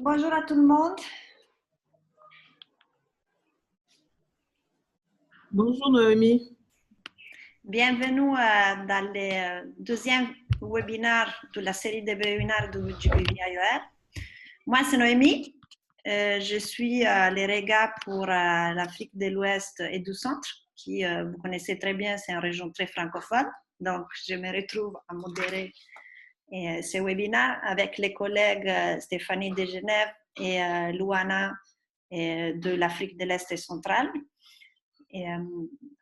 Bonjour à tout le monde. Bonjour Noémie. Bienvenue dans le deuxième webinaire de la série de webinaires de GBV-IOR. Moi, c'est Noémie. Je suis l'EREGA pour l'Afrique de l'Ouest et du Centre, qui, vous connaissez très bien, c'est une région très francophone. Donc, je me retrouve à modérer ces webinaires avec les collègues Stéphanie de Genève et Luana de l'Afrique de l'Est et centrale. Et,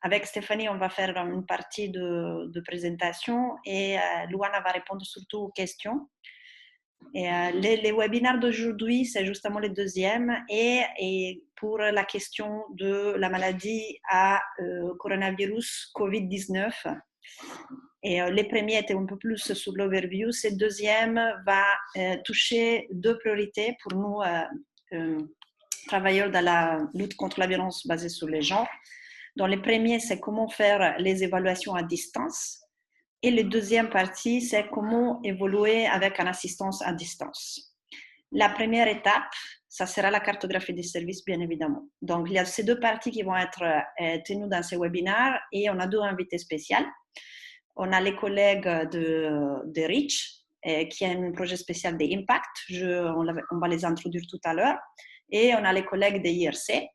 avec Stéphanie, on va faire une partie de présentation et Luana va répondre surtout aux questions. Et, les webinaires d'aujourd'hui, c'est justement le deuxième et pour la question de la maladie à coronavirus COVID-19. Et les premiers étaient un peu plus sur l'overview. Ce deuxième va toucher deux priorités pour nous, travailleurs dans la lutte contre la violence basée sur les genres. Dans le premier, c'est comment faire les évaluations à distance. Et la deuxième partie, c'est comment évoluer avec une assistance à distance. La première étape, ça sera la cartographie des services, bien évidemment. Donc, il y a ces deux parties qui vont être tenues dans ces webinaires et on a deux invités spéciaux. On a les collègues de Reach, qui a un projet spécial d'Impact. On va les introduire tout à l'heure. Et on a les collègues de IRC,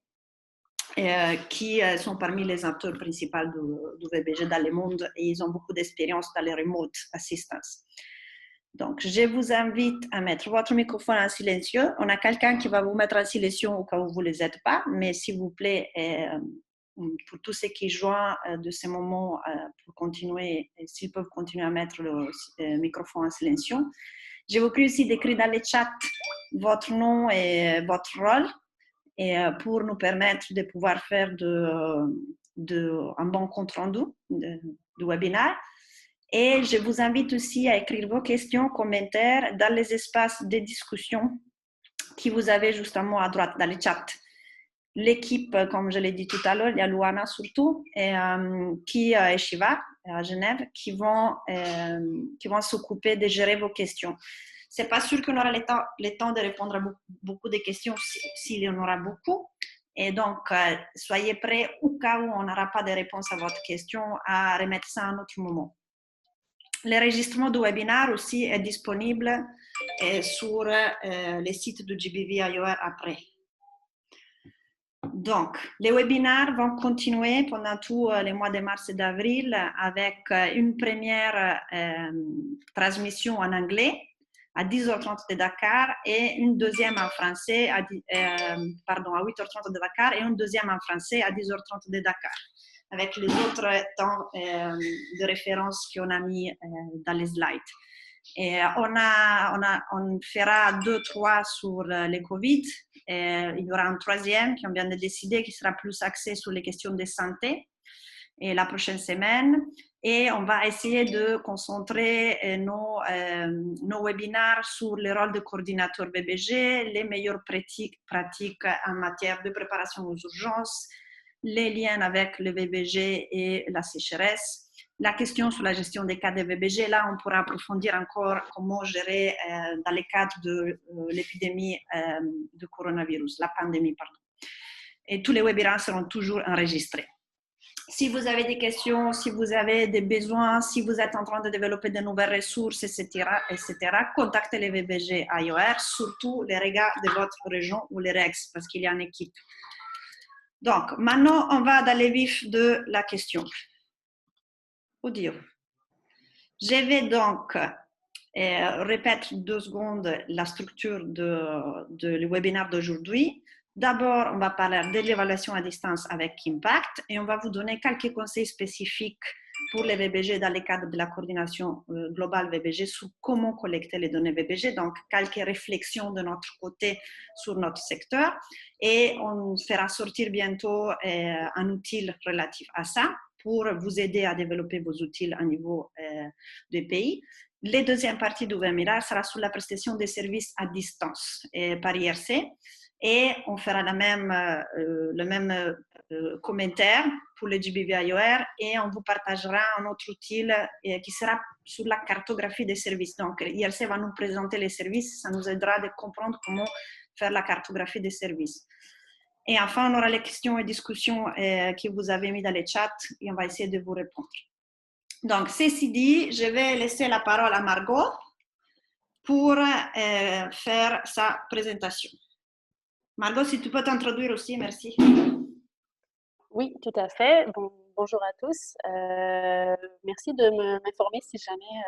qui sont parmi les acteurs principaux du VBG dans le monde et ils ont beaucoup d'expérience dans les remote assistance. Donc, je vous invite à mettre votre microphone en silencieux. On a quelqu'un qui va vous mettre en silencieux au cas où vous ne les êtes pas, mais s'il vous plaît, pour tous ceux qui joignent de ces moments, pour continuer, s'ils peuvent continuer à mettre le microphone en silencieux. Je vous prie aussi d'écrire dans le chat votre nom et votre rôle. Et pour nous permettre de pouvoir faire un bon compte rendu du webinaire. Et je vous invite aussi à écrire vos questions, commentaires dans les espaces de discussion que vous avez justement à droite dans le chat. L'équipe, comme je l'ai dit tout à l'heure, il y a Luana surtout, et Shiva à Genève, qui vont s'occuper de gérer vos questions. C'est pas sûr qu'on aura le temps de répondre à beaucoup de questions s'il y en aura beaucoup. Et donc, soyez prêts au cas où on n'aura pas de réponse à votre question à remettre ça à un autre moment. L'enregistrement du webinaire aussi est disponible sur les sites du GBV-IOR après. Donc, les webinaires vont continuer pendant tous les mois de mars et d'avril avec une première transmission en anglais à 10h30 de Dakar et une deuxième en français à 8h30 de Dakar et une deuxième en français à 10h30 de Dakar, avec les autres temps de référence qu'on a mis dans les slides. Et on fera 2-3 sur le Covid. Et il y aura un troisième qu'on vient de décider qui sera plus axé sur les questions de santé et la prochaine semaine. Et on va essayer de concentrer nos webinaires sur le rôle de coordinateur VBG, les meilleures pratiques en matière de préparation aux urgences, les liens avec le VBG et la sécheresse, la question sur la gestion des cas de VBG. Là, on pourra approfondir encore comment gérer dans le cadre de l'épidémie de coronavirus, la pandémie, pardon. Et tous les webinaires seront toujours enregistrés. Si vous avez des questions, si vous avez des besoins, si vous êtes en train de développer de nouvelles ressources, etc., contactez les VBG IOR, surtout les regards de votre région ou les REX, parce qu'il y a une équipe. Donc, maintenant, on va dans le vif de la question. Audio. Je vais donc répéter 2 secondes la structure du webinaire d'aujourd'hui. D'abord, on va parler de l'évaluation à distance avec Impact et on va vous donner quelques conseils spécifiques pour les VBG dans le cadre de la coordination globale VBG sur comment collecter les données VBG, donc quelques réflexions de notre côté sur notre secteur et on fera sortir bientôt un outil relatif à ça pour vous aider à développer vos outils à niveau des pays. La deuxième partie du webinaire sera sur la prestation des services à distance par IRC et on fera le même commentaire pour le GBV-IOR et on vous partagera un autre outil qui sera sur la cartographie des services. Donc, IRC va nous présenter les services, ça nous aidera de comprendre comment faire la cartographie des services. Et enfin, on aura les questions et discussions que vous avez mis dans le chat et on va essayer de vous répondre. Donc, ceci dit, je vais laisser la parole à Margot pour faire sa présentation. Margot, si tu peux t'introduire aussi, merci. Oui, tout à fait. Bonjour à tous. Merci de m'informer si jamais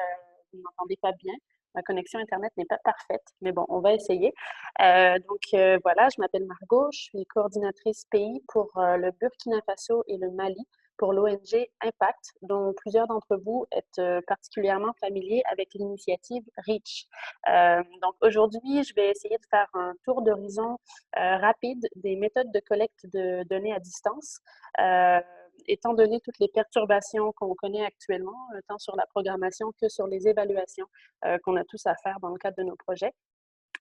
vous ne m'entendez pas bien. Ma connexion Internet n'est pas parfaite, mais bon, on va essayer. Voilà, je m'appelle Margot, je suis coordinatrice pays pour le Burkina Faso et le Mali pour l'ONG Impact, dont plusieurs d'entre vous êtes particulièrement familiers avec l'initiative REACH. Donc aujourd'hui, je vais essayer de faire un tour d'horizon rapide des méthodes de collecte de données à distance. Étant donné toutes les perturbations qu'on connaît actuellement, tant sur la programmation que sur les évaluations qu'on a tous à faire dans le cadre de nos projets.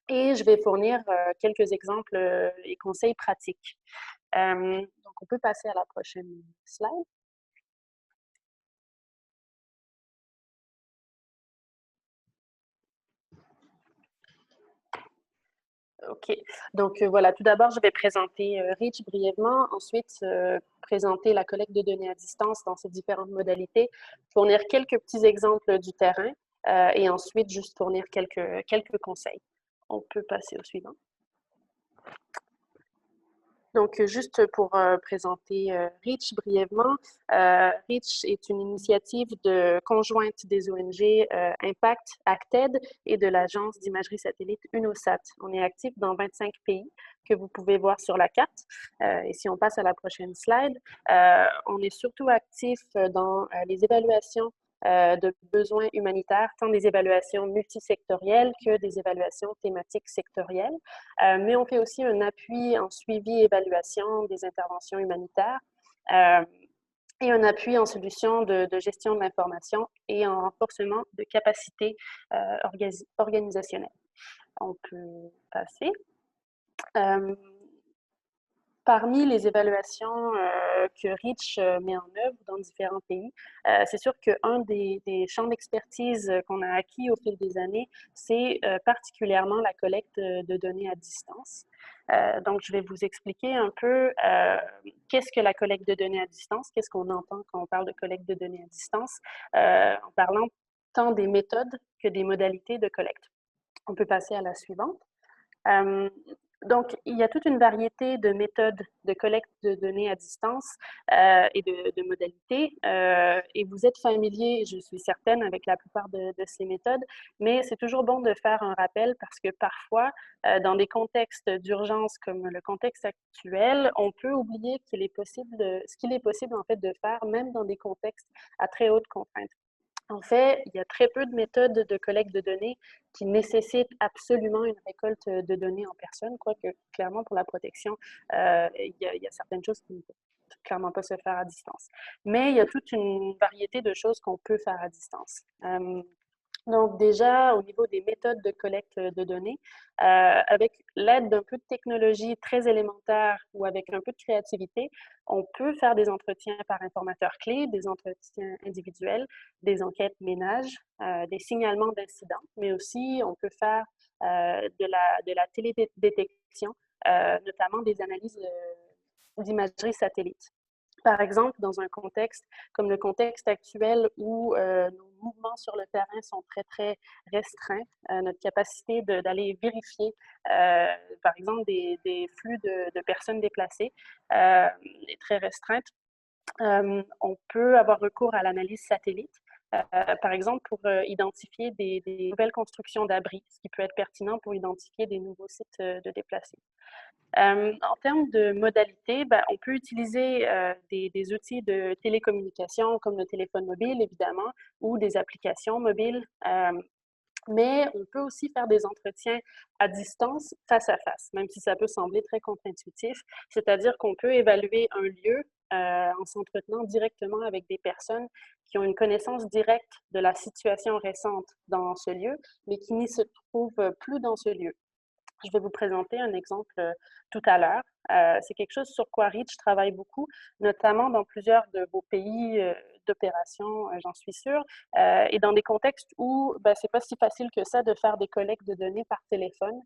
Et je vais fournir quelques exemples et conseils pratiques. Donc, on peut passer à la prochaine slide. OK. Donc, voilà, tout d'abord, je vais présenter REACH brièvement, ensuite présenter la collecte de données à distance dans ses différentes modalités, fournir quelques petits exemples du terrain et ensuite juste fournir quelques conseils. On peut passer au suivant. Donc, juste pour présenter REACH brièvement, REACH est une initiative conjointe des ONG Impact, Acted et de l'agence d'imagerie satellite UNOSAT. On est actif dans 25 pays que vous pouvez voir sur la carte. Et si on passe à la prochaine slide, on est surtout actif dans les évaluations de besoins humanitaires, tant des évaluations multisectorielles que des évaluations thématiques sectorielles. Mais on fait aussi un appui en suivi et évaluation des interventions humanitaires et un appui en solution de gestion de l'information et en renforcement de capacités organisationnelles. On peut passer. Parmi les évaluations que REACH met en œuvre dans différents pays, c'est sûr qu'un des champs d'expertise qu'on a acquis au fil des années, c'est particulièrement la collecte de données à distance. Donc, je vais vous expliquer un peu qu'est-ce que la collecte de données à distance, qu'est-ce qu'on entend quand on parle de collecte de données à distance, en parlant tant des méthodes que des modalités de collecte. On peut passer à la suivante. Donc, il y a toute une variété de méthodes de collecte de données à distance et de modalités. Et vous êtes familier, je suis certaine, avec la plupart de ces méthodes, mais c'est toujours bon de faire un rappel parce que parfois, dans des contextes d'urgence comme le contexte actuel, on peut oublier ce qu'il est possible en fait de faire, même dans des contextes à très haute contrainte. En fait, il y a très peu de méthodes de collecte de données qui nécessitent absolument une récolte de données en personne, quoique clairement pour la protection, il y a certaines choses qui ne peuvent clairement pas se faire à distance. Mais il y a toute une variété de choses qu'on peut faire à distance. Donc déjà, au niveau des méthodes de collecte de données, avec l'aide d'un peu de technologie très élémentaire ou avec un peu de créativité, on peut faire des entretiens par informateur clé, des entretiens individuels, des enquêtes ménages, des signalements d'incidents, mais aussi on peut faire de la télédétection, notamment des analyses d'imagerie satellite. Par exemple, dans un contexte comme le contexte actuel où nos mouvements sur le terrain sont très, très restreints, notre capacité d'aller vérifier, par exemple, des flux de personnes déplacées est très restreinte. On peut avoir recours à l'analyse satellite, par exemple, pour identifier des nouvelles constructions d'abris, ce qui peut être pertinent pour identifier des nouveaux sites de déplacés. En termes de modalités, ben, on peut utiliser des outils de télécommunication comme le téléphone mobile, évidemment, ou des applications mobiles. Mais on peut aussi faire des entretiens à distance, face à face, même si ça peut sembler très contre-intuitif. C'est-à-dire qu'on peut évaluer un lieu en s'entretenant directement avec des personnes qui ont une connaissance directe de la situation récente dans ce lieu, mais qui n'y se trouvent plus dans ce lieu. Je vais vous présenter un exemple tout à l'heure. C'est quelque chose sur quoi Reach travaille beaucoup, notamment dans plusieurs de vos pays d'opération, j'en suis sûre, et dans des contextes où ben, c'est pas si facile que ça de faire des collectes de données par téléphone,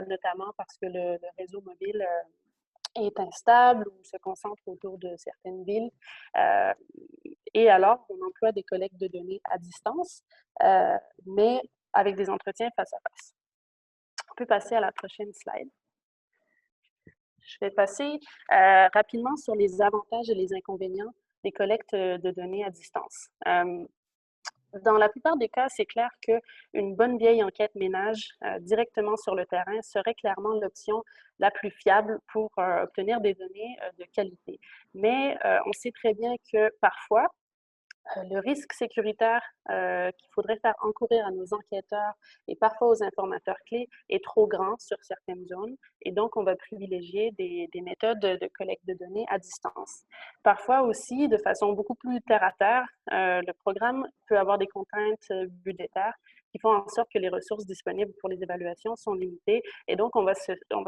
notamment parce que le réseau mobile est instable ou se concentre autour de certaines villes. Et alors, on emploie des collectes de données à distance, mais avec des entretiens face à face. On peut passer à la prochaine slide. Je vais passer rapidement sur les avantages et les inconvénients des collectes de données à distance. Dans la plupart des cas, c'est clair qu'une bonne vieille enquête ménage directement sur le terrain serait clairement l'option la plus fiable pour obtenir des données de qualité. Mais on sait très bien que parfois, le risque sécuritaire qu'il faudrait faire encourir à nos enquêteurs et parfois aux informateurs clés est trop grand sur certaines zones et donc on va privilégier des méthodes de collecte de données à distance. Parfois aussi, de façon beaucoup plus terre-à-terre, le programme peut avoir des contraintes budgétaires qui font en sorte que les ressources disponibles pour les évaluations sont limitées et donc on va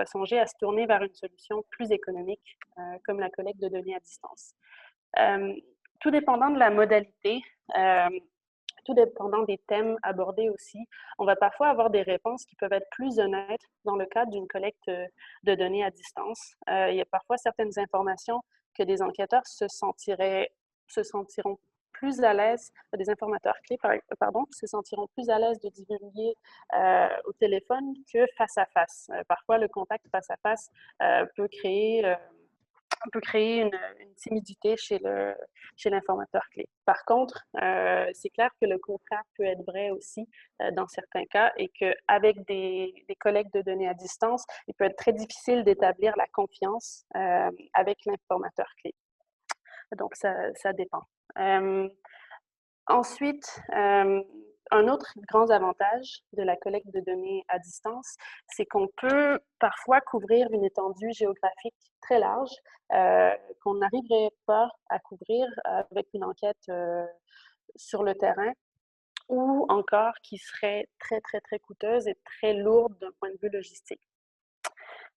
songer à se tourner vers une solution plus économique comme la collecte de données à distance. Tout dépendant de la modalité, tout dépendant des thèmes abordés aussi, on va parfois avoir des réponses qui peuvent être plus honnêtes dans le cadre d'une collecte de données à distance. Il y a parfois certaines informations que des enquêteurs se sentiront plus à l'aise, des informateurs clés, pardon, se sentiront plus à l'aise de divulguer au téléphone que face à face. Parfois, le contact face à face peut créer une timidité chez l'informateur clé. Par contre, c'est clair que le contraire peut être vrai aussi dans certains cas et qu'avec des collectes de données à distance, il peut être très difficile d'établir la confiance avec l'informateur clé. Donc, ça dépend. Ensuite, un autre grand avantage de la collecte de données à distance, c'est qu'on peut parfois couvrir une étendue géographique très large qu'on n'arriverait pas à couvrir avec une enquête sur le terrain ou encore qui serait très, très, très coûteuse et très lourde d'un point de vue logistique.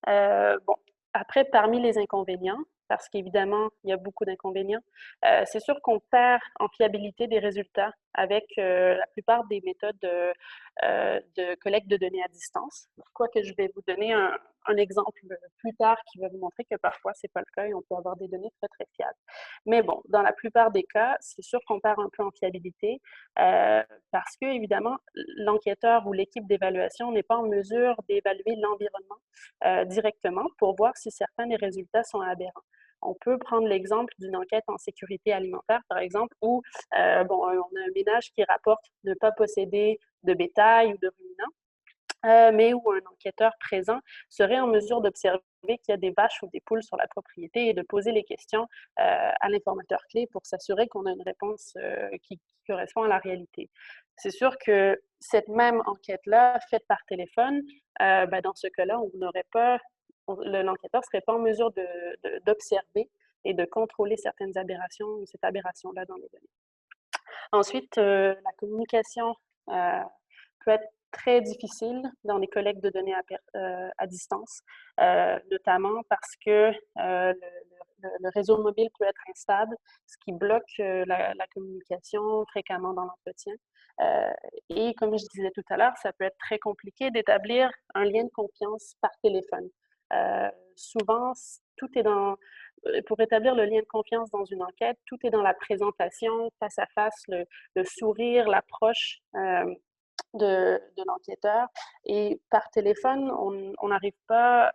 Bon, après, parmi les inconvénients, parce qu'évidemment, il y a beaucoup d'inconvénients, c'est sûr qu'on perd en fiabilité des résultats avec la plupart des méthodes de collecte de données à distance. Quoique je vais vous donner un exemple plus tard qui va vous montrer que parfois, ce n'est pas le cas et on peut avoir des données très, très fiables. Mais bon, dans la plupart des cas, c'est sûr qu'on perd un peu en fiabilité parce que, évidemment, l'enquêteur ou l'équipe d'évaluation n'est pas en mesure d'évaluer l'environnement directement pour voir si certains des résultats sont aberrants. On peut prendre l'exemple d'une enquête en sécurité alimentaire, par exemple, où on a un ménage qui rapporte ne pas posséder de bétail ou de ruminants, mais où un enquêteur présent serait en mesure d'observer qu'il y a des vaches ou des poules sur la propriété et de poser les questions à l'informateur clé pour s'assurer qu'on a une réponse qui correspond à la réalité. C'est sûr que cette même enquête-là, faite par téléphone, dans ce cas-là, on n'aurait pas l'enquêteur ne serait pas en mesure d'observer et de contrôler certaines aberrations ou cette aberration-là dans les données. Ensuite, la communication peut être très difficile dans les collectes de données à distance, notamment parce que le réseau mobile peut être instable, ce qui bloque la communication fréquemment dans l'entretien. Et comme je disais tout à l'heure, ça peut être très compliqué d'établir un lien de confiance par téléphone. Souvent, tout est pour établir le lien de confiance dans une enquête, tout est dans la présentation, face à face, le sourire, l'approche de l'enquêteur. Et par téléphone, on n'arrive pas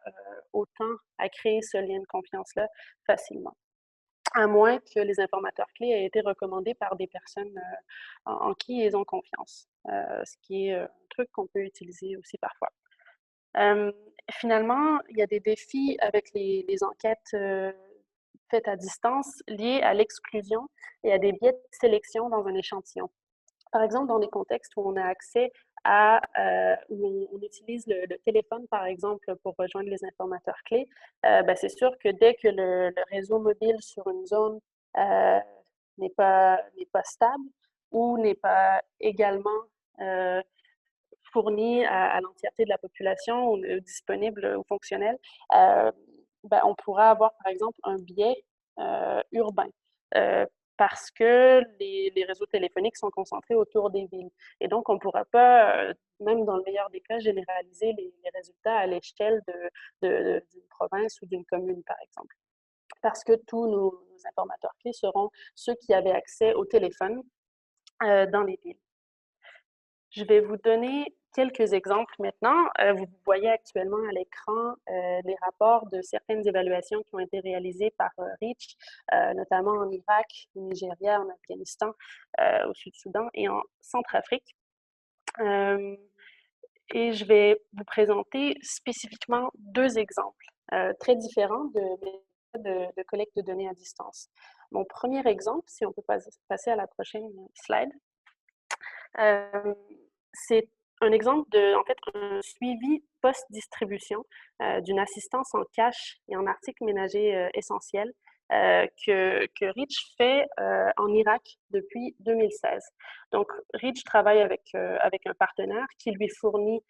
autant à créer ce lien de confiance-là facilement, à moins que les informateurs clés aient été recommandés par des personnes en qui ils ont confiance, ce qui est un truc qu'on peut utiliser aussi parfois. Finalement, il y a des défis avec les enquêtes faites à distance liés à l'exclusion et à des biais de sélection dans un échantillon. Par exemple, dans des contextes où on a accès à, où on utilise le téléphone, par exemple, pour rejoindre les informateurs clés, ben, c'est sûr que dès que le réseau mobile sur une zone euh, n'est pas stable ou n'est pas également euh, fourni à l'entièreté de la population ou disponible ou fonctionnel, euh, ben, on pourra avoir, par exemple, un biais urbain. Parce que les réseaux téléphoniques sont concentrés autour des villes. Et donc, on ne pourra pas, même dans le meilleur des cas, généraliser les résultats à l'échelle d'une province ou d'une commune, par exemple. Parce que tous nos informateurs clés seront ceux qui avaient accès au téléphone dans les villes. Je vais vous donner quelques exemples maintenant. Vous voyez actuellement à l'écran les rapports de certaines évaluations qui ont été réalisées par Reach, notamment en Irak, au Nigeria, en Afghanistan, au Sud-Soudan et en Centrafrique. Et je vais vous présenter spécifiquement deux exemples très différents de méthodes de collecte de données à distance. Mon premier exemple, si on peut passer à la prochaine slide, c'est un exemple de, en fait, un suivi post-distribution d'une assistance en cash et en articles ménagers essentiels que Reach fait en Irak depuis 2016. Donc, Reach travaille avec un partenaire qui lui fournit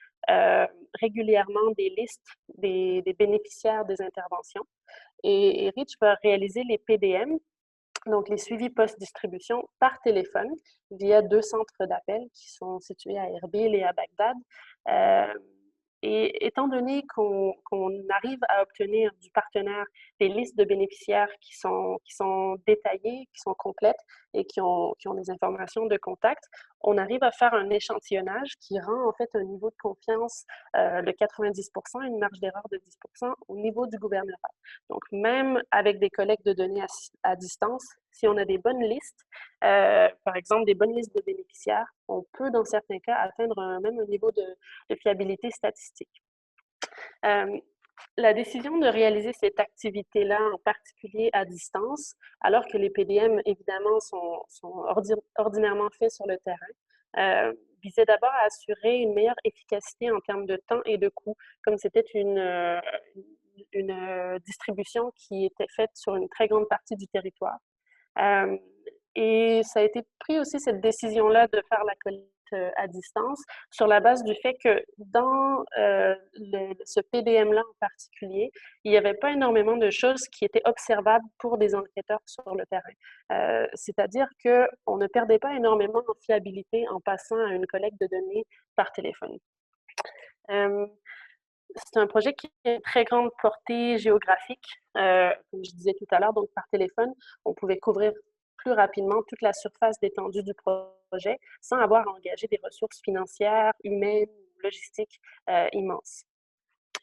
régulièrement des listes des bénéficiaires des interventions. Et Reach va réaliser les PDM, donc les suivis post-distribution par téléphone via deux centres d'appel qui sont situés à Erbil et à Bagdad. Euh, et étant donné qu'on arrive à obtenir du partenaire des listes de bénéficiaires qui sont détaillées, qui sont complètes et qui ont des informations de contact, on arrive à faire un échantillonnage qui rend en fait un niveau de confiance de 90%, une marge d'erreur de 10% au niveau du gouvernement. Donc, même avec des collectes de données à distance, si on a des bonnes listes, par exemple des bonnes listes de bénéficiaires, on peut dans certains cas atteindre même un niveau de fiabilité statistique. La décision de réaliser cette activité-là, en particulier à distance, alors que les PDM, évidemment, sont ordinairement faits sur le terrain, visait d'abord à assurer une meilleure efficacité en termes de temps et de coût, comme c'était une distribution qui était faite sur une très grande partie du territoire. Et ça a été pris aussi, cette décision-là, de faire la collecte à distance sur la base du fait que dans ce PDM-là en particulier, il n'y avait pas énormément de choses qui étaient observables pour des enquêteurs sur le terrain. C'est-à-dire qu'on ne perdait pas énormément en fiabilité en passant à une collecte de données par téléphone. C'est un projet qui a une très grande portée géographique. Comme je disais tout à l'heure, donc par téléphone, on pouvait couvrir plus rapidement toute la surface d'étendue du projet sans avoir à engager des ressources financières, humaines, logistiques immenses.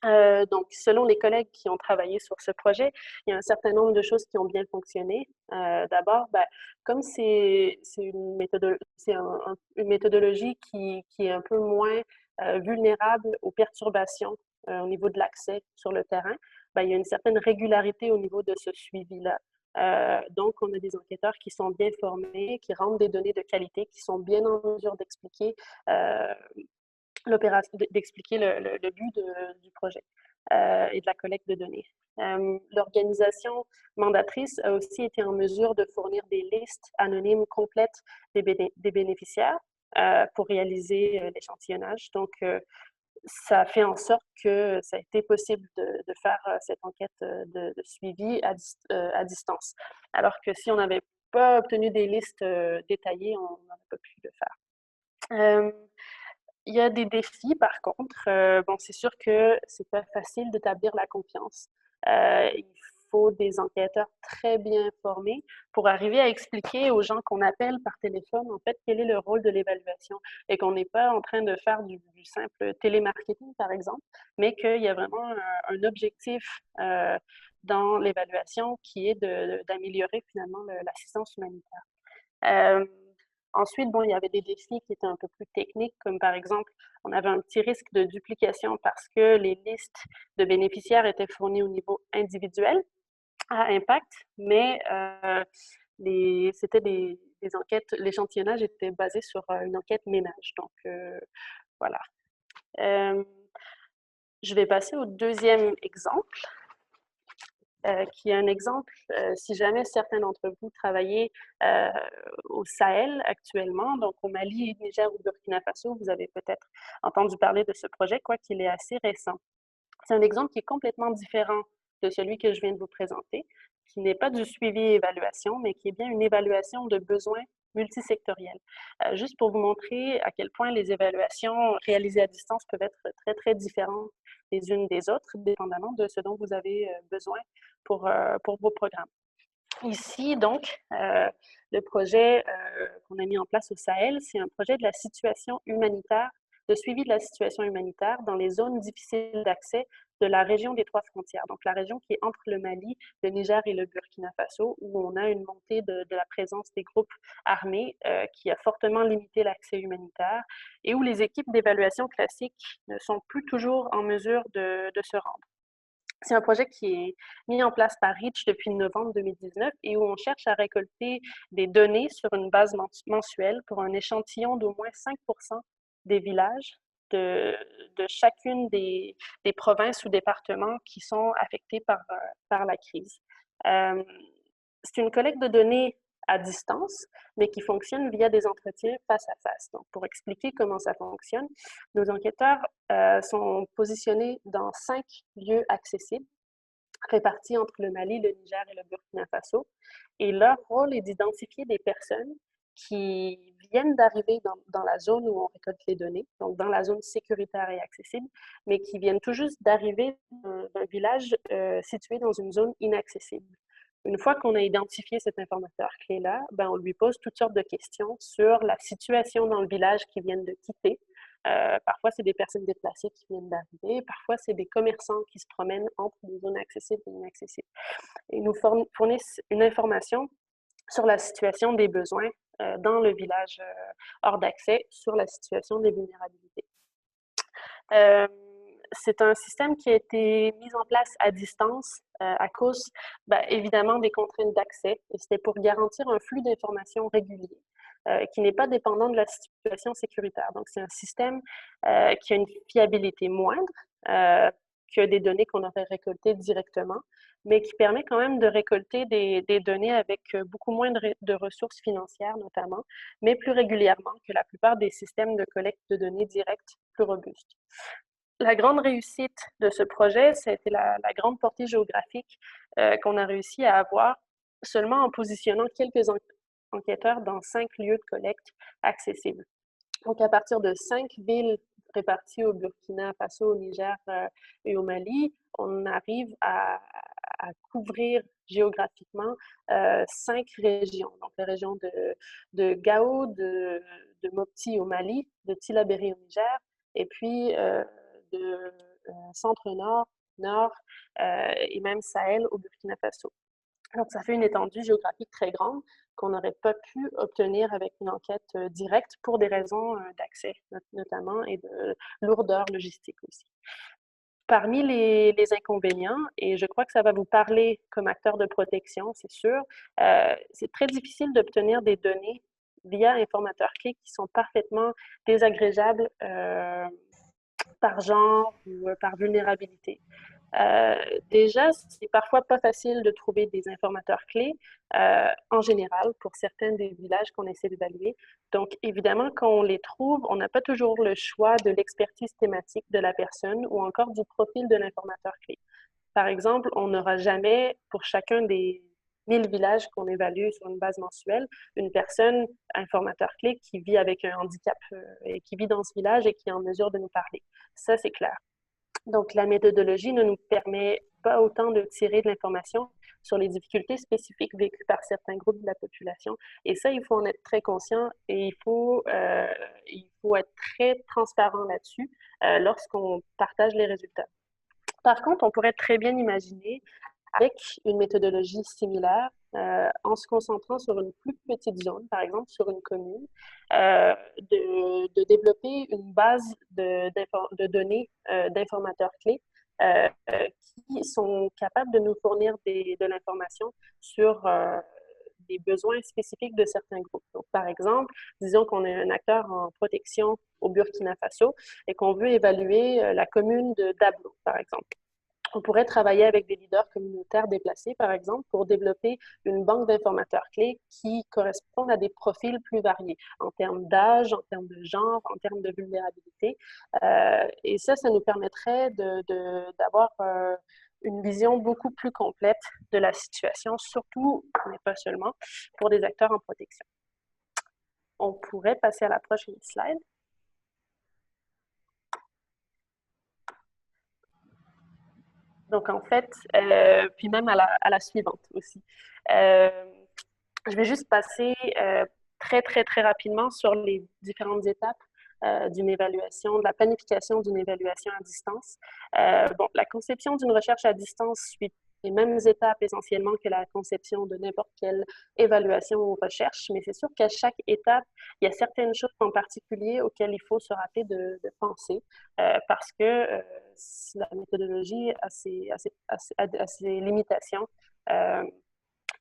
Donc, selon les collègues qui ont travaillé sur ce projet, il y a un certain nombre de choses qui ont bien fonctionné. D'abord, comme c'est une méthodologie qui est un peu moins vulnérable aux perturbations au niveau de l'accès sur le terrain, il y a une certaine régularité au niveau de ce suivi-là. Donc, on a des enquêteurs qui sont bien formés, qui rendent des données de qualité, qui sont bien en mesure d'expliquer d'expliquer le but du projet et de la collecte de données. L'organisation mandatrice a aussi été en mesure de fournir des listes anonymes complètes des bénéficiaires pour réaliser l'échantillonnage. Donc, ça a fait en sorte que ça a été possible de faire cette enquête de suivi à distance. Alors que si on n'avait pas obtenu des listes détaillées, on n'aurait pas pu le faire. Il y a des défis, par contre. Bon, c'est sûr que c'est pas facile d'établir la confiance. Il faut des enquêteurs très bien formés pour arriver à expliquer aux gens qu'on appelle par téléphone, en fait, quel est le rôle de l'évaluation et qu'on n'est pas en train de faire du simple télémarketing, par exemple, mais qu'il y a vraiment un objectif dans l'évaluation qui est d'améliorer finalement l'assistance humanitaire. Ensuite, bon, il y avait des défis qui étaient un peu plus techniques, comme par exemple, on avait un petit risque de duplication parce que les listes de bénéficiaires étaient fournies au niveau individuel à impact, mais c'était des enquêtes, l'échantillonnage était basé sur une enquête ménage. Donc, voilà. Je vais passer au deuxième exemple. Qui est un exemple, si jamais certains d'entre vous travaillez au Sahel actuellement, donc au Mali, Niger ou Burkina Faso, vous avez peut-être entendu parler de ce projet, quoiqu'il est assez récent. C'est un exemple qui est complètement différent de celui que je viens de vous présenter, qui n'est pas du suivi et évaluation, mais qui est bien une évaluation de besoins multisectoriels. Juste pour vous montrer à quel point les évaluations réalisées à distance peuvent être très, très différentes les unes des autres, dépendamment de ce dont vous avez besoin pour vos programmes. Ici, donc, le projet qu'on a mis en place au Sahel, c'est un projet de la situation humanitaire, de suivi de la situation humanitaire dans les zones difficiles d'accès de la région des trois frontières, donc la région qui est entre le Mali, le Niger et le Burkina Faso, où on a une montée de la présence des groupes armés qui a fortement limité l'accès humanitaire et où les équipes d'évaluation classiques ne sont plus toujours en mesure de se rendre. C'est un projet qui est mis en place par Reach depuis novembre 2019 et où on cherche à récolter des données sur une base mensuelle pour un échantillon d'au moins 5% des villages de chacune des provinces ou départements qui sont affectés par la crise. C'est une collecte de données à distance, mais qui fonctionne via des entretiens face à face. Donc, pour expliquer comment ça fonctionne, nos enquêteurs sont positionnés dans 5 lieux accessibles, répartis entre le Mali, le Niger et le Burkina Faso. Et leur rôle est d'identifier des personnes qui viennent d'arriver dans la zone où on récolte les données, donc dans la zone sécuritaire et accessible, mais qui viennent tout juste d'arriver d'un village situé dans une zone inaccessible. Une fois qu'on a identifié cet informateur clé-là, ben, on lui pose toutes sortes de questions sur la situation dans le village qu'ils viennent de quitter. Parfois, c'est des personnes déplacées qui viennent d'arriver. Parfois, c'est des commerçants qui se promènent entre des zones accessibles et inaccessibles. Ils nous fournissent une information sur la situation des besoins dans le village hors d'accès, sur la situation des vulnérabilités. C'est un système qui a été mis en place à distance à cause, évidemment, des contraintes d'accès. Et c'était pour garantir un flux d'informations régulier qui n'est pas dépendant de la situation sécuritaire. Donc, c'est un système qui a une fiabilité moindre que des données qu'on aurait récoltées directement, mais qui permet quand même de récolter des données avec beaucoup moins de ressources financières, notamment, mais plus régulièrement que la plupart des systèmes de collecte de données directes plus robustes. La grande réussite de ce projet, ça a été la grande portée géographique qu'on a réussi à avoir seulement en positionnant quelques enquêteurs dans 5 lieux de collecte accessibles. Donc, à partir de 5 villes réparties au Burkina Faso, au Niger et au Mali, on arrive à couvrir géographiquement 5 régions. Donc, la région de Gao, de Mopti au Mali, de Tillabéri au Niger, et puis de centre-nord, nord et même Sahel au Burkina Faso. Donc, ça fait une étendue géographique très grande qu'on n'aurait pas pu obtenir avec une enquête directe pour des raisons d'accès notamment et de lourdeur logistique aussi. Parmi les inconvénients, et je crois que ça va vous parler comme acteur de protection, c'est sûr, c'est très difficile d'obtenir des données via informateur clé qui sont parfaitement désagrégeables par genre ou par vulnérabilité. Déjà, c'est parfois pas facile de trouver des informateurs clés en général pour certains des villages qu'on essaie d'évaluer. Donc, évidemment, quand on les trouve, on n'a pas toujours le choix de l'expertise thématique de la personne ou encore du profil de l'informateur clé. Par exemple, on n'aura jamais, pour chacun des 1000 villages qu'on évalue sur une base mensuelle, une personne informateur clé qui vit avec un handicap et qui vit dans ce village et qui est en mesure de nous parler. Ça, c'est clair. Donc, la méthodologie ne nous permet pas autant de tirer de l'information sur les difficultés spécifiques vécues par certains groupes de la population. Et ça, il faut en être très conscient et il faut être très transparent là-dessus lorsqu'on partage les résultats. Par contre, on pourrait très bien imaginer, avec une méthodologie similaire, en se concentrant sur une plus petite zone, par exemple sur une commune, de développer une base de données d'informateurs clés qui sont capables de nous fournir de l'information sur des besoins spécifiques de certains groupes. Donc, par exemple, disons qu'on est un acteur en protection au Burkina Faso et qu'on veut évaluer la commune de Dablo, par exemple. On pourrait travailler avec des leaders communautaires déplacés, par exemple, pour développer une banque d'informateurs clés qui correspondent à des profils plus variés en termes d'âge, en termes de genre, en termes de vulnérabilité. Et ça nous permettrait d'avoir une vision beaucoup plus complète de la situation, surtout, mais pas seulement, pour des acteurs en protection. On pourrait passer à la prochaine slide. Donc, en fait, puis même à la suivante aussi. Je vais juste passer très, très, très rapidement sur les différentes étapes d'une évaluation, de la planification d'une évaluation à distance. Bon, la conception d'une recherche à distance suit les mêmes étapes essentiellement que la conception de n'importe quelle évaluation ou recherche, mais c'est sûr qu'à chaque étape, il y a certaines choses en particulier auxquelles il faut se rappeler de penser parce que la méthodologie a ses limitations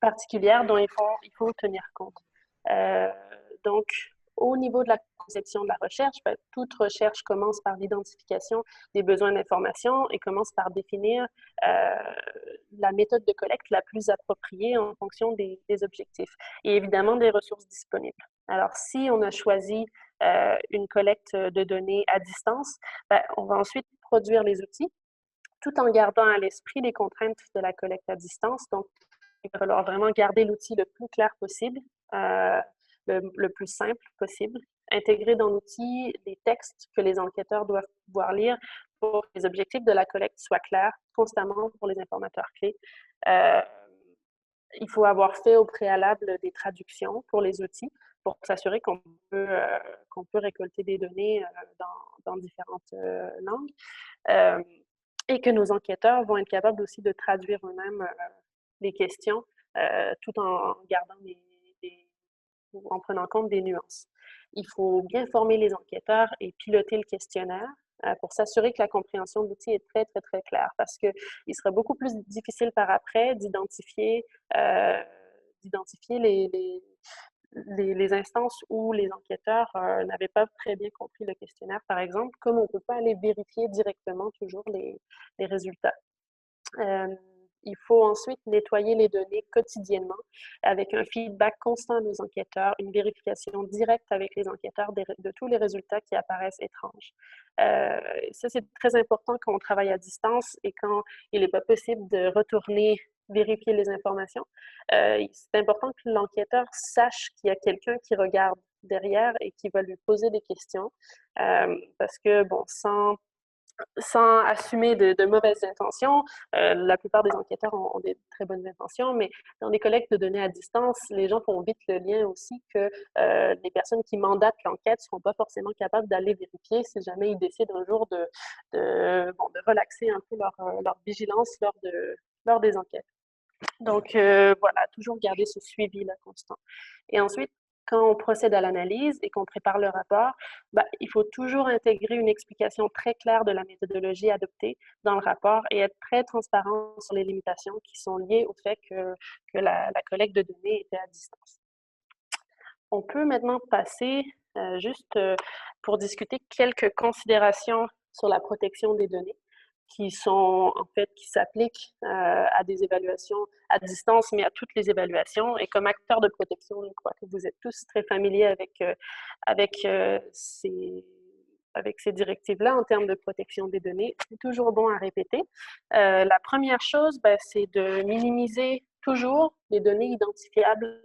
particulières dont il faut tenir compte. Donc, au niveau de la conception de la recherche, toute recherche commence par l'identification des besoins d'information et commence par définir la méthode de collecte la plus appropriée en fonction des objectifs et évidemment des ressources disponibles. Alors, si on a choisi une collecte de données à distance, on va ensuite produire les outils tout en gardant à l'esprit les contraintes de la collecte à distance. Donc, il va falloir vraiment garder l'outil le plus clair possible, le plus simple possible, intégrer dans l'outil des textes que les enquêteurs doivent pouvoir lire pour que les objectifs de la collecte soient clairs constamment pour les informateurs clés. Il faut avoir fait au préalable des traductions pour les outils pour s'assurer qu'on peut récolter des données dans différentes langues et que nos enquêteurs vont être capables aussi de traduire eux-mêmes les questions tout en gardant en prenant compte des nuances. Il faut bien former les enquêteurs et piloter le questionnaire pour s'assurer que la compréhension de l'outil est très, très, très claire parce qu'il serait beaucoup plus difficile par après d'identifier les instances où les enquêteurs n'avaient pas très bien compris le questionnaire, par exemple, comme on ne peut pas aller vérifier directement toujours les résultats. Il faut ensuite nettoyer les données quotidiennement avec un feedback constant des enquêteurs, une vérification directe avec les enquêteurs de tous les résultats qui apparaissent étranges. Ça, c'est très important quand on travaille à distance et quand il n'est pas possible de retourner vérifier les informations. C'est important que l'enquêteur sache qu'il y a quelqu'un qui regarde derrière et qui va lui poser des questions parce que, bon, sans assumer de mauvaises intentions. La plupart des enquêteurs ont des très bonnes intentions, mais dans les collectes de données à distance, les gens font vite le lien aussi que les personnes qui mandatent l'enquête ne seront pas forcément capables d'aller vérifier si jamais ils décident un jour de relaxer un peu leur vigilance lors des enquêtes. Donc, voilà, toujours garder ce suivi-là constant. Et ensuite, quand on procède à l'analyse et qu'on prépare le rapport, il faut toujours intégrer une explication très claire de la méthodologie adoptée dans le rapport et être très transparent sur les limitations qui sont liées au fait que la collecte de données était à distance. On peut maintenant passer juste pour discuter quelques considérations sur la protection des données qui s'appliquent à des évaluations à distance, mais à toutes les évaluations. Et comme acteur de protection, je crois que vous êtes tous très familiers avec ces directives-là en termes de protection des données. C'est toujours bon à répéter. La première chose, c'est de minimiser toujours les données identifiables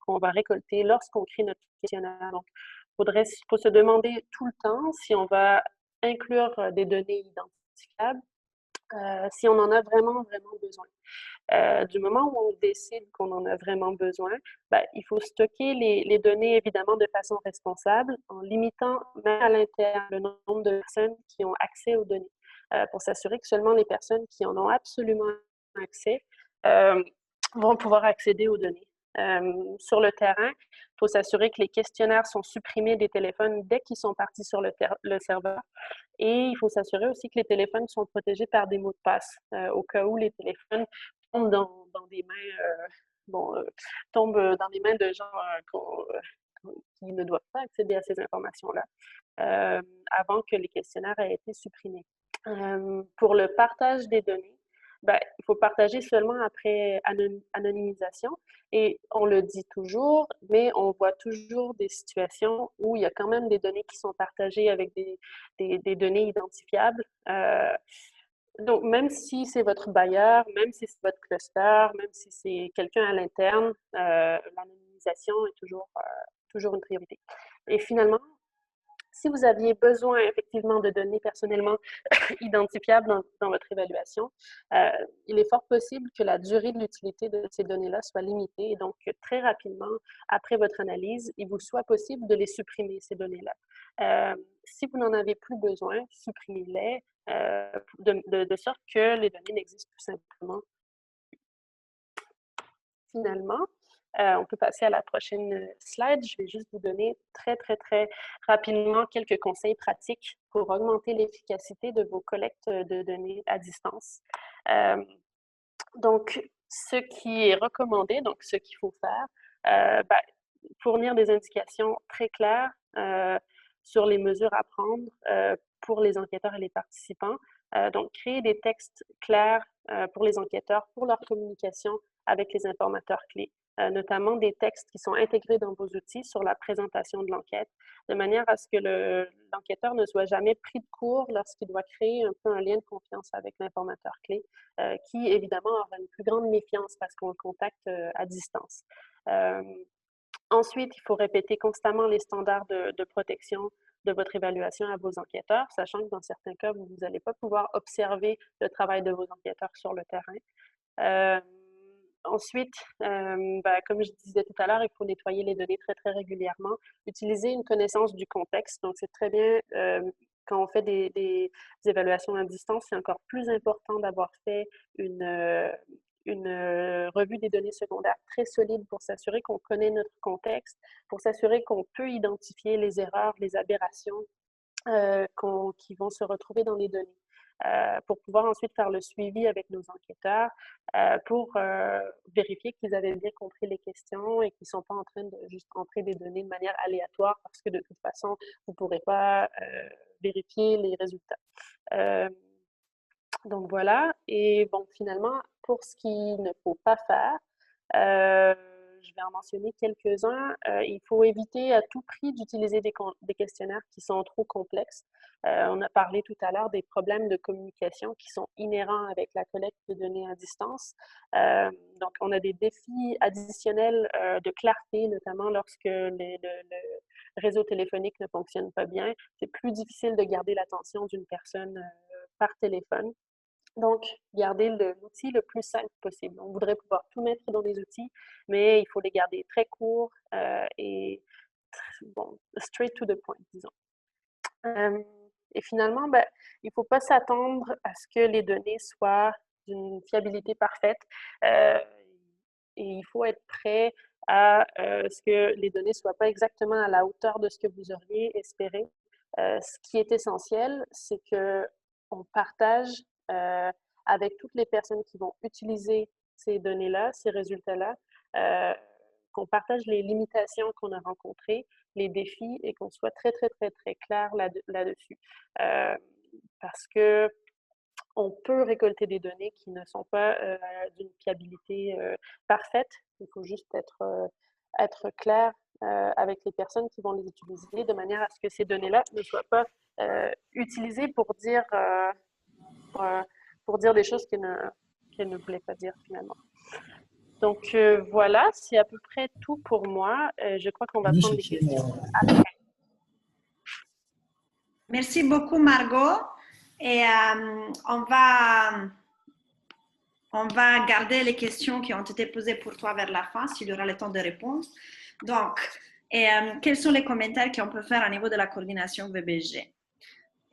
qu'on va récolter lorsqu'on crée notre questionnaire. Donc, faut se demander tout le temps si on va inclure des données identifiables si on en a vraiment, vraiment besoin. Du moment où on décide qu'on en a vraiment besoin, ben, il faut stocker les données évidemment de façon responsable en limitant même à l'interne le nombre de personnes qui ont accès aux données pour s'assurer que seulement les personnes qui en ont absolument accès euh, vont pouvoir accéder aux données. Sur le terrain, il faut s'assurer que les questionnaires sont supprimés des téléphones dès qu'ils sont partis sur le serveur. Et il faut s'assurer aussi que les téléphones sont protégés par des mots de passe au cas où les téléphones tombent dans des mains, tombent dans les mains de gens qui ne doivent pas accéder à ces informations-là avant que les questionnaires aient été supprimés. Pour le partage des données, ben, il faut partager seulement après anonymisation. Et on le dit toujours, mais on voit toujours des situations où il y a quand même des données qui sont partagées avec des données identifiables. Donc, même si c'est votre bailleur, même si c'est votre cluster, même si c'est quelqu'un à l'interne, l'anonymisation est toujours une priorité. Et finalement, si vous aviez besoin effectivement de données personnellement identifiables dans votre évaluation, il est fort possible que la durée de l'utilité de ces données-là soit limitée et donc très rapidement, après votre analyse, il vous soit possible de les supprimer, ces données-là. Si vous n'en avez plus besoin, supprimez-les de sorte que les données n'existent tout simplement. Finalement, on peut passer à la prochaine slide. Je vais juste vous donner très, très, très rapidement quelques conseils pratiques pour augmenter l'efficacité de vos collectes de données à distance. Donc, ce qui est recommandé, donc ce qu'il faut faire, fournir des indications très claires sur les mesures à prendre pour les enquêteurs et les participants. Donc, créer des textes clairs pour les enquêteurs, pour leur communication avec les informateurs clés, notamment des textes qui sont intégrés dans vos outils sur la présentation de l'enquête, de manière à ce que l'enquêteur ne soit jamais pris de court lorsqu'il doit créer un peu un lien de confiance avec l'informateur clé, qui évidemment aura une plus grande méfiance parce qu'on le contacte à distance. Ensuite, il faut répéter constamment les standards de protection de votre évaluation à vos enquêteurs, sachant que dans certains cas, vous n'allez pas pouvoir observer le travail de vos enquêteurs sur le terrain. Ensuite, comme je disais tout à l'heure, il faut nettoyer les données très, très régulièrement. Utiliser une connaissance du contexte. Donc, c'est très bien quand on fait des évaluations à distance, c'est encore plus important d'avoir fait une revue des données secondaires très solide pour s'assurer qu'on connaît notre contexte, pour s'assurer qu'on peut identifier les erreurs, les aberrations qui vont se retrouver dans les données. Pour pouvoir ensuite faire le suivi avec nos enquêteurs pour vérifier qu'ils avaient bien compris les questions et qu'ils ne sont pas en train de juste entrer des données de manière aléatoire parce que de toute façon, vous ne pourrez pas vérifier les résultats. Donc voilà. Et bon, finalement, pour ce qu'il ne faut pas faire, je vais en mentionner quelques-uns. Il faut éviter à tout prix d'utiliser des questionnaires qui sont trop complexes. On a parlé tout à l'heure des problèmes de communication qui sont inhérents avec la collecte de données à distance. Donc, on a des défis additionnels de clarté, notamment lorsque le réseau téléphonique ne fonctionne pas bien. C'est plus difficile de garder l'attention d'une personne par téléphone. Donc, garder l'outil le plus simple possible. On voudrait pouvoir tout mettre dans les outils, mais il faut les garder très courts et straight to the point, disons. Et finalement, il ne faut pas s'attendre à ce que les données soient d'une fiabilité parfaite. Et il faut être prêt à ce que les données ne soient pas exactement à la hauteur de ce que vous auriez espéré. Ce qui est essentiel, c'est qu'on partage avec toutes les personnes qui vont utiliser ces données-là, ces résultats-là, qu'on partage les limitations qu'on a rencontrées, les défis et qu'on soit très, très, très, très clair là-dessus. Parce que on peut récolter des données qui ne sont pas d'une fiabilité parfaite. Il faut juste être clair avec les personnes qui vont les utiliser de manière à ce que ces données-là ne soient pas utilisées pour dire des choses qu'elle ne voulait pas dire finalement. Donc voilà, c'est à peu près tout pour moi. Je crois qu'on va prendre des questions après. Merci beaucoup, Margot. Et on va garder les questions qui ont été posées pour toi vers la fin, s'il y aura le temps de répondre. Donc, quels sont les commentaires qu'on peut faire au niveau de la coordination VBG?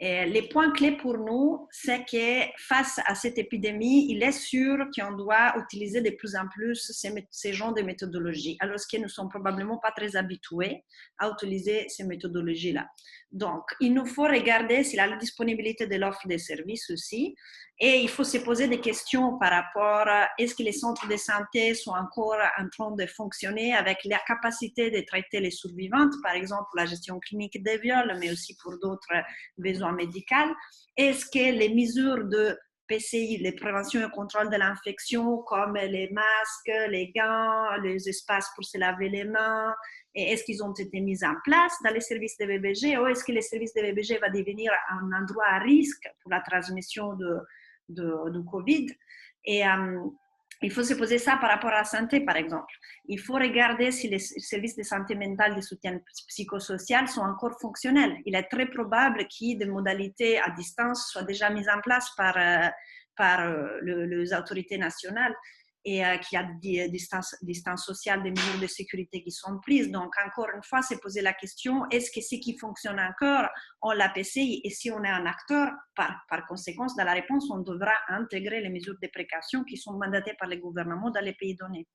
Et les points clés pour nous, c'est que face à cette épidémie, il est sûr qu'on doit utiliser de plus en plus ces genres de méthodologies, alors que nous ne sommes probablement pas très habitués à utiliser ces méthodologies-là. Donc, il nous faut regarder s'il y a la disponibilité de l'offre des services aussi, et il faut se poser des questions par rapport à est-ce que les centres de santé sont encore en train de fonctionner avec la capacité de traiter les survivantes, par exemple pour la gestion clinique des viols, mais aussi pour d'autres besoins médicaux. Est-ce que les mesures de PCI, les préventions et contrôle de l'infection, comme les masques, les gants, les espaces pour se laver les mains, est-ce qu'ils ont été mis en place dans les services de VBG ou est-ce que les services de VBG va devenir un endroit à risque pour la transmission de Covid? Et il faut se poser ça par rapport à la santé, par exemple. Il faut regarder si les services de santé mentale de soutien psychosocial sont encore fonctionnels. Il est très probable que des modalités à distance soient déjà mises en place par les autorités nationales et qu'il y a des distances sociales, des mesures de sécurité qui sont prises. Donc, encore une fois, c'est poser la question, est-ce que ce qui fonctionne encore, on l'a PCI? Et si on est un acteur, par conséquence, dans la réponse, on devra intégrer les mesures de précaution qui sont mandatées par les gouvernements dans les pays donnés.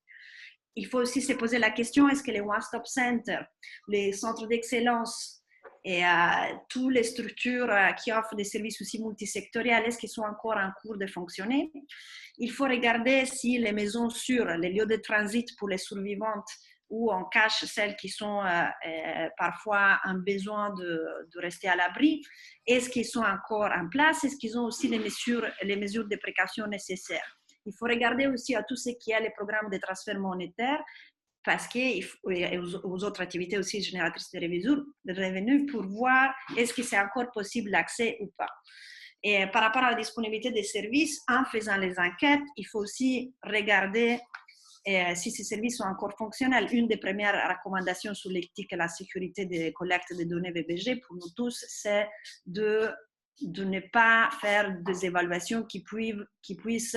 Il faut aussi se poser la question, est-ce que les one-stop centers, les centres d'excellence et toutes les structures qui offrent des services aussi multisectoriels, est-ce qu'ils sont encore en cours de fonctionner? Il faut regarder si les maisons sûres, les lieux de transit pour les survivantes, où on cache celles qui sont parfois en besoin de rester à l'abri, est-ce qu'ils sont encore en place? Est-ce qu'ils ont aussi les mesures de précaution nécessaires? Il faut regarder aussi à tout ce qui est les programmes de transfert monétaire parce que, et aux autres activités aussi génératrices de revenus pour voir est-ce que c'est encore possible l'accès ou pas. Et par rapport à la disponibilité des services, en faisant les enquêtes, il faut aussi regarder si ces services sont encore fonctionnels. Une des premières recommandations sur l'éthique et la sécurité des collectes de données VBG pour nous tous, c'est de ne pas faire des évaluations qui puissent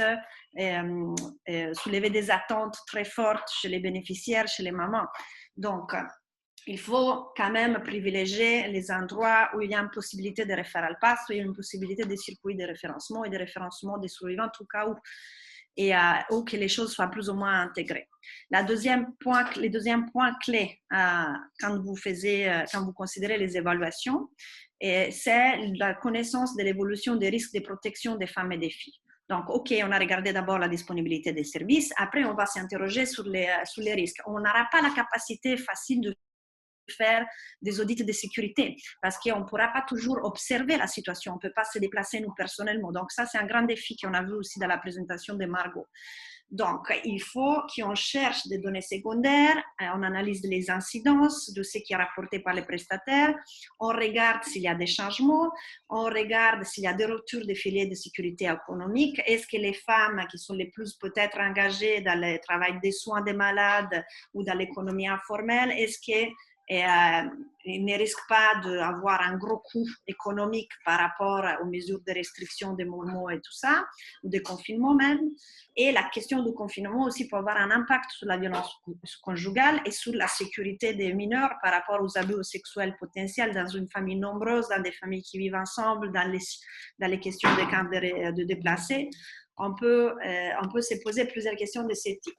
soulever des attentes très fortes chez les bénéficiaires, chez les mamans. Donc, il faut quand même privilégier les endroits où il y a une possibilité de référentiel pass, où il y a une possibilité de circuit de référencement et de référencement des survivants, au cas où, et où que les choses soient plus ou moins intégrées. Le deuxième point clé quand vous considérez les évaluations, c'est la connaissance de l'évolution des risques de protection des femmes et des filles. Donc, OK, on a regardé d'abord la disponibilité des services. Après, on va s'interroger sur les risques. On n'aura pas la capacité facile de faire des audits de sécurité parce qu'on ne pourra pas toujours observer la situation. On ne peut pas se déplacer nous personnellement. Donc, ça, c'est un grand défi qu'on a vu aussi dans la présentation de Margot. Donc, il faut qu'on cherche des données secondaires, on analyse les incidences de ce qui est rapporté par les prestataires, on regarde s'il y a des changements, on regarde s'il y a des ruptures des filières de sécurité économique, est-ce que les femmes qui sont les plus peut-être engagées dans le travail des soins des malades ou dans l'économie informelle, est-ce que ils ne risquent pas d'avoir un gros coût économique par rapport aux mesures de restriction des mouvements et tout ça, ou de confinement même. Et la question du confinement aussi peut avoir un impact sur la violence conjugale et sur la sécurité des mineurs par rapport aux abus sexuels potentiels dans une famille nombreuse, dans des familles qui vivent ensemble, dans les questions des camps de déplacés. On peut se poser plusieurs questions de ce type.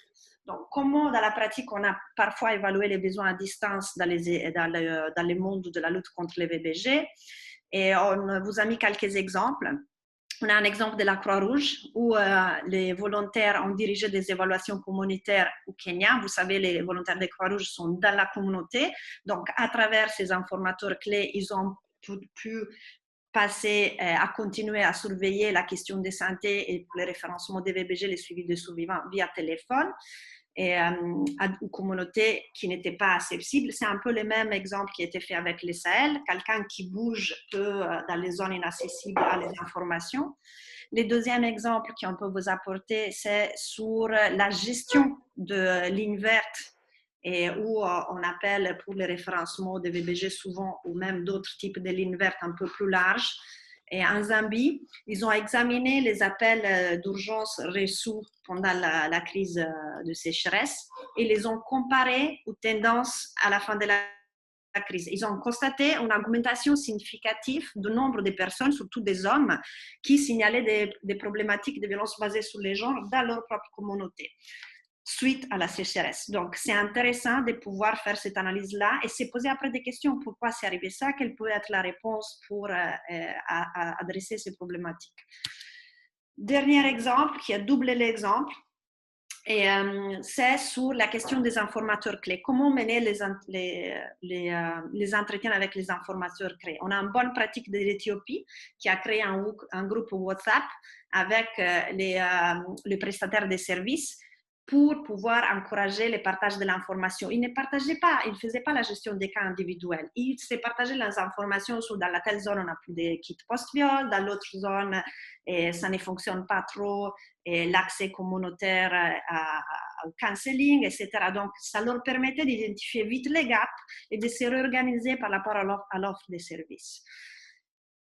Donc, comment dans la pratique on a parfois évalué les besoins à distance dans les mondes de la lutte contre les VBG? Et on vous a mis quelques exemples. On a un exemple de la Croix-Rouge où les volontaires ont dirigé des évaluations communautaires au Kenya. Vous savez, les volontaires de Croix-Rouge sont dans la communauté. Donc, à travers ces informateurs clés, ils ont pu passer à continuer à surveiller la question de santé et le référencement des VBG, les suivis des survivants via téléphone. Et à une communauté qui n'était pas accessible. C'est un peu le même exemple qui a été fait avec les Sahel. Quelqu'un qui bouge peu dans les zones inaccessibles à les informations. Le deuxième exemple qu'on peut vous apporter, c'est sur la gestion de lignes vertes et où on appelle pour le référencement des VBG souvent ou même d'autres types de lignes vertes un peu plus larges. Et en Zambie, ils ont examiné les appels d'urgence reçus pendant la crise de sécheresse et les ont comparés aux tendances à la fin de la crise. Ils ont constaté une augmentation significative du nombre de personnes, surtout des hommes, qui signalaient des problématiques de violence basées sur les genres dans leur propre communauté suite à la sécheresse. Donc, c'est intéressant de pouvoir faire cette analyse-là et se poser après des questions. Pourquoi c'est arrivé ça? Quelle peut être la réponse pour adresser ces problématiques? Dernier exemple, qui a doublé l'exemple, c'est sur la question des informateurs clés. Comment mener les entretiens avec les informateurs clés? On a une bonne pratique de l'Éthiopie qui a créé un groupe WhatsApp avec les prestataires de services pour pouvoir encourager le partage de l'information. Ils ne partageaient pas, ils ne faisaient pas la gestion des cas individuels. Ils se partageaient les informations sur dans laquelle zone on a plus de kits post-viol, dans l'autre zone, ça ne fonctionne pas trop, l'accès communautaire au counseling, etc. Donc, ça leur permettait d'identifier vite les gaps et de se réorganiser par rapport à l'offre des services.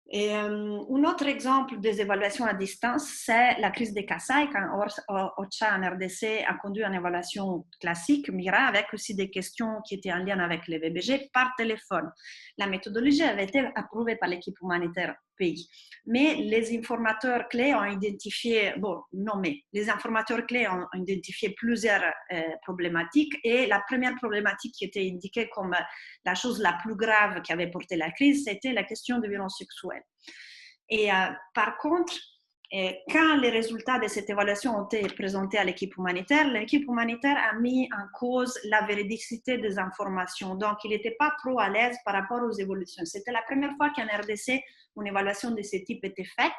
Et un autre exemple des évaluations à distance, c'est la crise des Kasaï, quand OCHA en RDC a conduit une évaluation classique, MIRA, avec aussi des questions qui étaient en lien avec les VBG par téléphone. La méthodologie avait été approuvée par l'équipe humanitaire pays. Mais les informateurs clés ont identifié, les informateurs clés ont identifié plusieurs problématiques et la première problématique qui était indiquée comme la chose la plus grave qui avait porté la crise, c'était la question de violences sexuelles. Et par contre, quand les résultats de cette évaluation ont été présentés à l'équipe humanitaire a mis en cause la véridicité des informations. Donc, il n'était pas trop à l'aise par rapport aux évolutions. C'était la première fois qu'en RDC, une évaluation de ce type était faite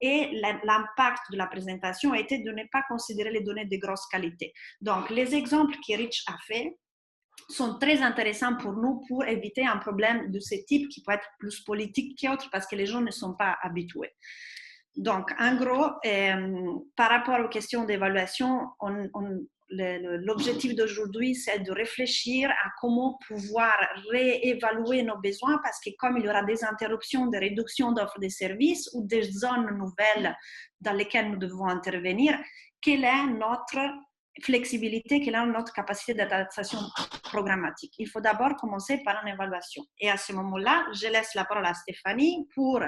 et l'impact de la présentation était de ne pas considérer les données de grosse qualité. Donc, les exemples que Rich a fait sont très intéressants pour nous pour éviter un problème de ce type qui peut être plus politique qu'autre parce que les gens ne sont pas habitués. Donc, en gros, par rapport aux questions d'évaluation, l'objectif d'aujourd'hui, c'est de réfléchir à comment pouvoir réévaluer nos besoins parce que comme il y aura des interruptions, des réductions d'offres de services ou des zones nouvelles dans lesquelles nous devons intervenir, quelle est notre flexibilité, quelle est notre capacité d'adaptation programmatique. Il faut d'abord commencer par une évaluation. Et à ce moment-là, je laisse la parole à Stéphanie pour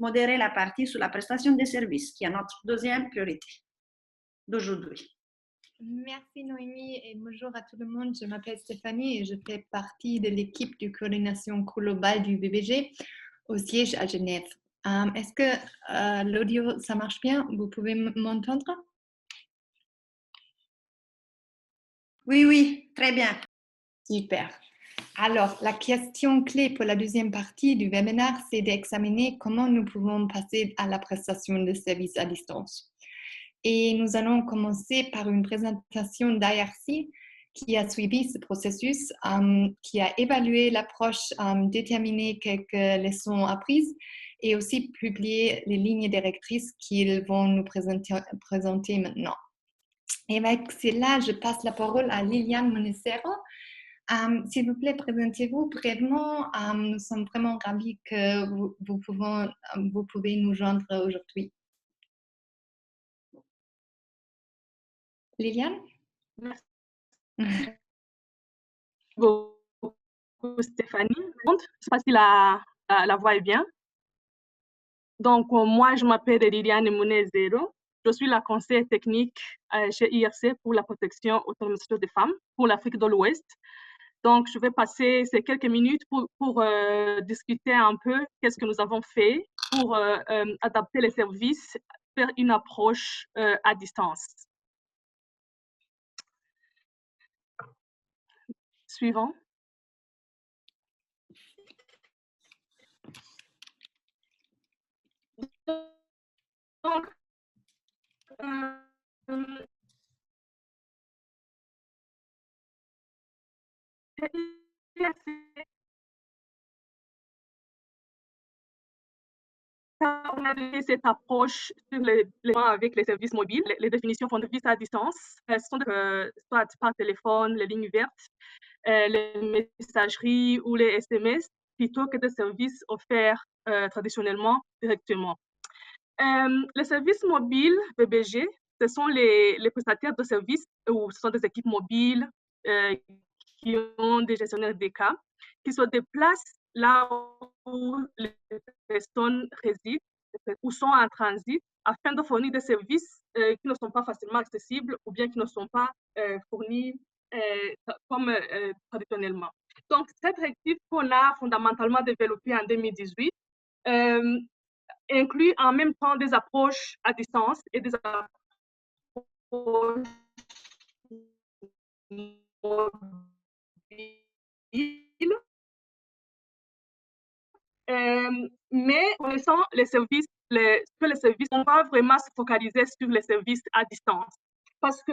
modérer la partie sur la prestation des services, qui est notre deuxième priorité d'aujourd'hui. Merci Noémie et bonjour à tout le monde. Je m'appelle Stéphanie et je fais partie de l'équipe de coordination globale du VBG au siège à Genève. Est-ce que l'audio, ça marche bien? Vous pouvez m'entendre? Oui, très bien. Super. Alors, la question clé pour la deuxième partie du webinaire, c'est d'examiner comment nous pouvons passer à la prestation de services à distance. Et nous allons commencer par une présentation d'IRC qui a suivi ce processus, qui a évalué l'approche, déterminé quelques leçons apprises et aussi publié les lignes directrices qu'ils vont nous présenter maintenant. Et avec cela, je passe la parole à Liliane Monecero. S'il vous plaît, présentez-vous brièvement. Nous sommes vraiment ravis que vous pouvez nous joindre aujourd'hui. Liliane? Merci beaucoup, Stéphanie. Je ne sais pas si la voix est bien. Donc, moi, je m'appelle Liliane Monezero. Je suis la conseillère technique chez IRC pour la protection autonomisation des femmes pour l'Afrique de l'Ouest. Donc, je vais passer ces quelques minutes pour discuter un peu qu'est-ce que nous avons fait pour adapter les services vers une approche à distance. Suivant. Donc, on a fait cette approche sur avec les services mobiles. Les définitions font de services à distance, sont soit par téléphone, les lignes vertes, les messageries ou les SMS, plutôt que des services offerts traditionnellement directement. Les services mobiles VBG, ce sont les prestataires de services ou ce sont des équipes mobiles qui ont des gestionnaires des cas, qui se déplacent là où les personnes résident ou sont en transit afin de fournir des services qui ne sont pas facilement accessibles ou bien qui ne sont pas fournis comme traditionnellement. Donc, cette directive qu'on a fondamentalement développée en 2018 inclut en même temps des approches à distance et des approches mobiles. Mais connaissant les services, les services, on va vraiment se focaliser sur les services à distance. Parce que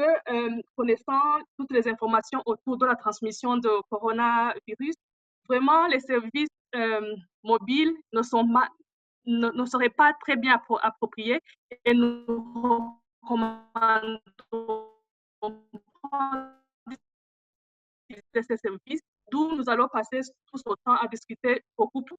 connaissant toutes les informations autour de la transmission de coronavirus, vraiment les services mobiles ne seraient pas très bien appropriés et nous recommandons de ces services, d'où nous allons passer tout ce temps à discuter beaucoup plus.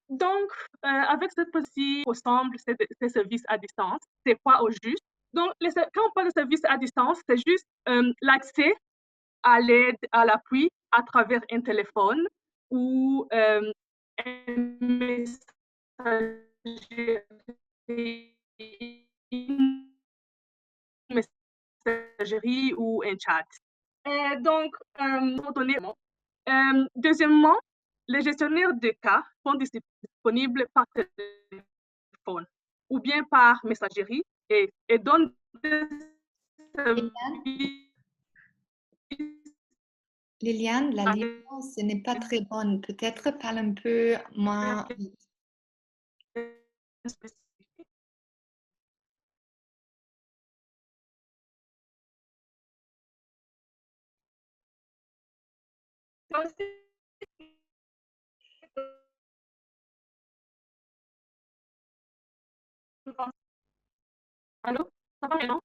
Donc, avec cette partie, ressemble ces services à distance, c'est quoi au juste? Donc, quand on parle de services à distance, c'est juste l'accès à l'aide, à l'appui à travers un téléphone ou une messagerie ou un chat. Donc, deuxièmement, les gestionnaires de cas sont disponibles par téléphone ou bien par messagerie et donnent des services. Liliane, la liaison, ce n'est pas très bonne. Peut-être parle un peu moins vite. Allô, ça va maintenant?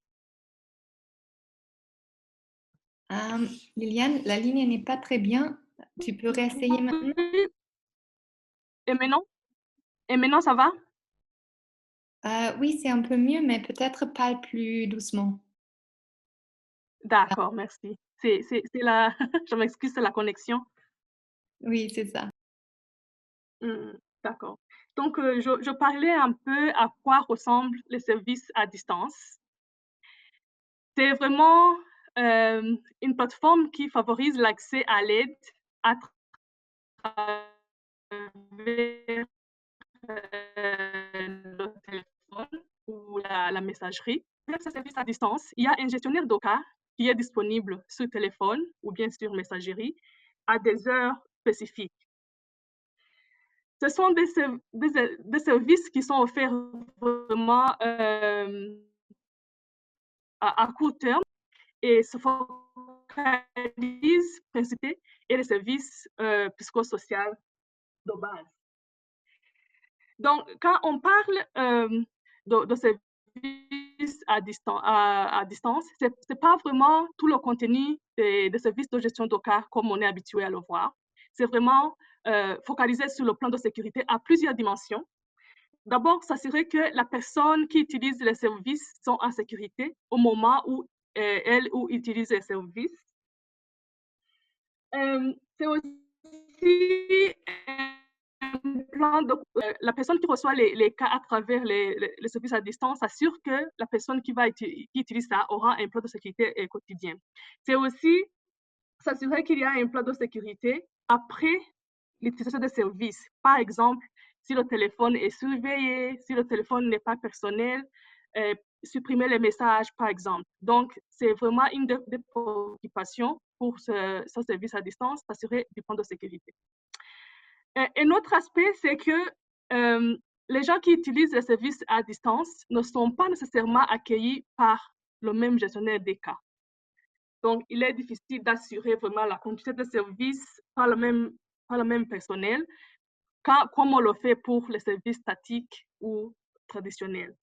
Liliane, la ligne n'est pas très bien. Tu peux réessayer maintenant? Et maintenant? Et maintenant, ça va? Oui, c'est un peu mieux, mais peut-être parle plus doucement. D'accord, merci. C'est la... Je m'excuse, c'est la connexion. Oui, c'est ça. D'accord. Donc, je parlais un peu à quoi ressemblent les services à distance. C'est vraiment une plateforme qui favorise l'accès à l'aide à travers le téléphone ou la messagerie. Avec ce service à distance, il y a un gestionnaire de cas qui est disponible sur téléphone ou bien sur messagerie à des heures spécifiques. Ce sont des services qui sont offerts vraiment à court terme et se focalisent principalement sur les services psychosociaux de base. Donc, quand on parle de services à distance, ce n'est pas vraiment tout le contenu des services de gestion de cas comme on est habitué à le voir. C'est vraiment focalisé sur le plan de sécurité à plusieurs dimensions. D'abord, s'assurer que la personne qui utilise les services sont en sécurité au moment où elle ou utilise les services. C'est aussi la personne qui reçoit les cas à travers les services à distance s'assure que la personne qui utilise ça aura un plan de sécurité quotidien. C'est aussi s'assurer qu'il y a un plan de sécurité après l'utilisation des services. Par exemple, si le téléphone est surveillé, si le téléphone n'est pas personnel, supprimer les messages, par exemple. Donc, c'est vraiment une des préoccupations pour ce service à distance, s'assurer du plan de sécurité. Un autre aspect, c'est que les gens qui utilisent les services à distance ne sont pas nécessairement accueillis par le même gestionnaire des cas. Donc, il est difficile d'assurer vraiment la continuité de service par le même personnel, comme on le fait pour les services statiques ou traditionnels.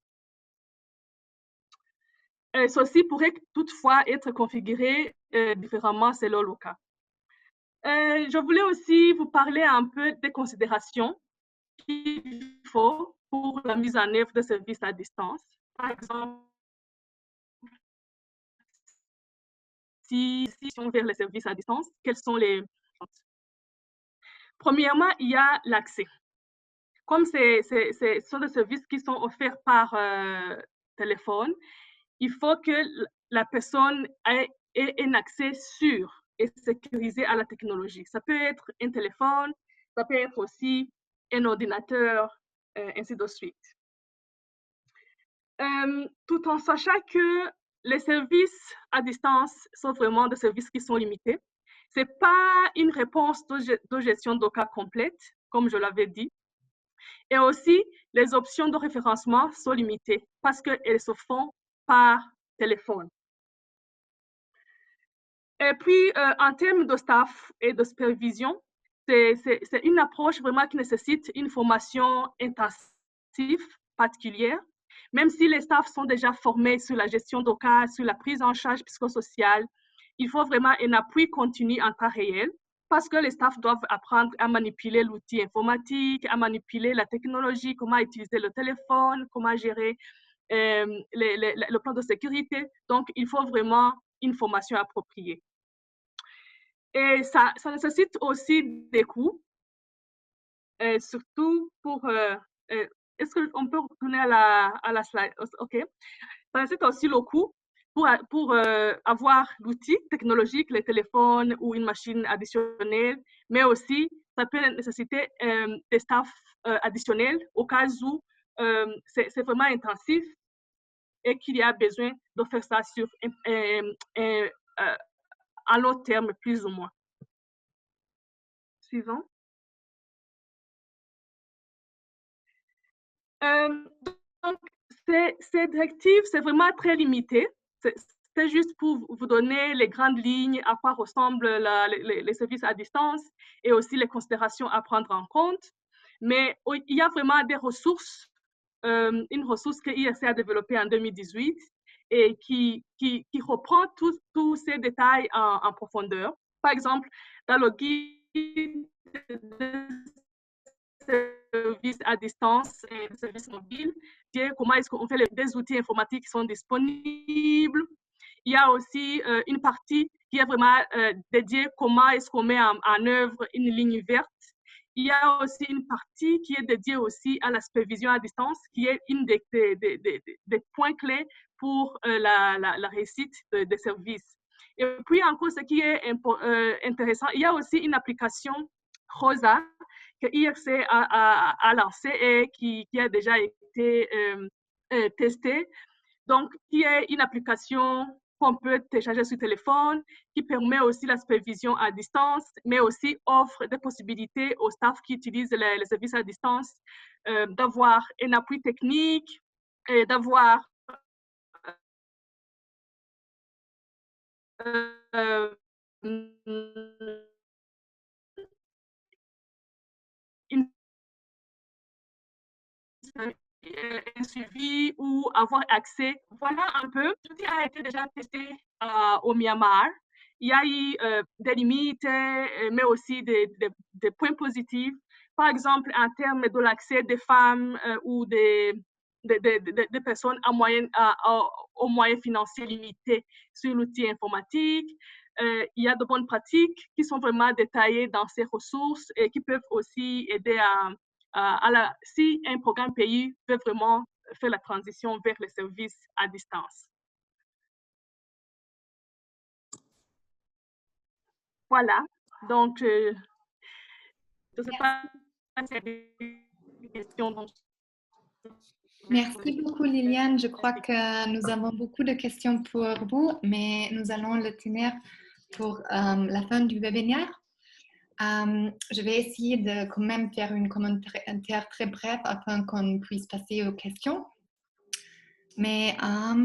Ceci pourrait toutefois être configuré différemment selon le cas. Je voulais aussi vous parler un peu des considérations qu'il faut pour la mise en œuvre de services à distance. Par exemple, si on veut les services à distance, quels sont les... Premièrement, il y a l'accès. Comme ce sont des services qui sont offerts par téléphone, il faut que la personne ait un accès sûr et sécurisé à la technologie. Ça peut être un téléphone, ça peut être aussi un ordinateur, ainsi de suite. Tout en sachant que les services à distance sont vraiment des services qui sont limités. Ce n'est pas une réponse de gestion de cas complète, comme je l'avais dit. Et aussi, les options de référencement sont limitées parce qu'elles se font par téléphone. Et puis, en termes de staff et de supervision, c'est une approche vraiment qui nécessite une formation intensive, particulière, même si les staffs sont déjà formés sur la gestion de cas, sur la prise en charge psychosociale. Il faut vraiment un appui continu en temps réel parce que les staffs doivent apprendre à manipuler l'outil informatique, à manipuler la technologie, comment utiliser le téléphone, comment gérer le plan de sécurité. Donc, il faut vraiment une formation appropriée. Et ça nécessite aussi des coûts, surtout pour... Est-ce qu'on peut retourner à la slide? OK. Ça nécessite aussi le coût pour avoir l'outil technologique, les téléphones ou une machine additionnelle, mais aussi, ça peut nécessiter des staffs additionnels au cas où c'est vraiment intensif et qu'il y a besoin de faire ça sur à long terme, plus ou moins. Suivant. Donc, ces directives, c'est vraiment très limité. C'est juste pour vous donner les grandes lignes, à quoi ressemblent les services à distance et aussi les considérations à prendre en compte. Mais il y a vraiment des ressources, une ressource que IRC a développée en 2018 et qui reprend tous ces détails en profondeur. Par exemple, dans le guide de services à distance et de services mobiles, comment est-ce qu'on fait des outils informatiques qui sont disponibles. Il y a aussi une partie qui est vraiment dédiée comment est-ce qu'on met en œuvre une ligne verte. Il y a aussi une partie qui est dédiée aussi à la supervision à distance, qui est une des points clés pour la réussite des services. Et puis encore, ce qui est intéressant, il y a aussi une application ROSA que IRC a lancée et qui a déjà été testée. Donc, qui est une application qu'on peut télécharger sur téléphone, qui permet aussi la supervision à distance, mais aussi offre des possibilités aux staff qui utilisent les services à distance d'avoir un appui technique et d'avoir un suivi ou avoir accès. Voilà un peu. Tout a été déjà testé au Myanmar. Il y a eu des limites, mais aussi des points positifs. Par exemple, en termes de l'accès des femmes ou des personnes aux moyens financiers limités sur l'outil informatique. Il y a de bonnes pratiques qui sont vraiment détaillées dans ces ressources et qui peuvent aussi aider si un programme pays veut vraiment faire la transition vers les services à distance. Voilà, donc je ne sais pas s'il y a des questions. Merci beaucoup, Liliane. Je crois que nous avons beaucoup de questions pour vous, mais nous allons le tenir pour la fin du webinaire. Je vais essayer de quand même faire un commentaire très bref afin qu'on puisse passer aux questions. Mais, ah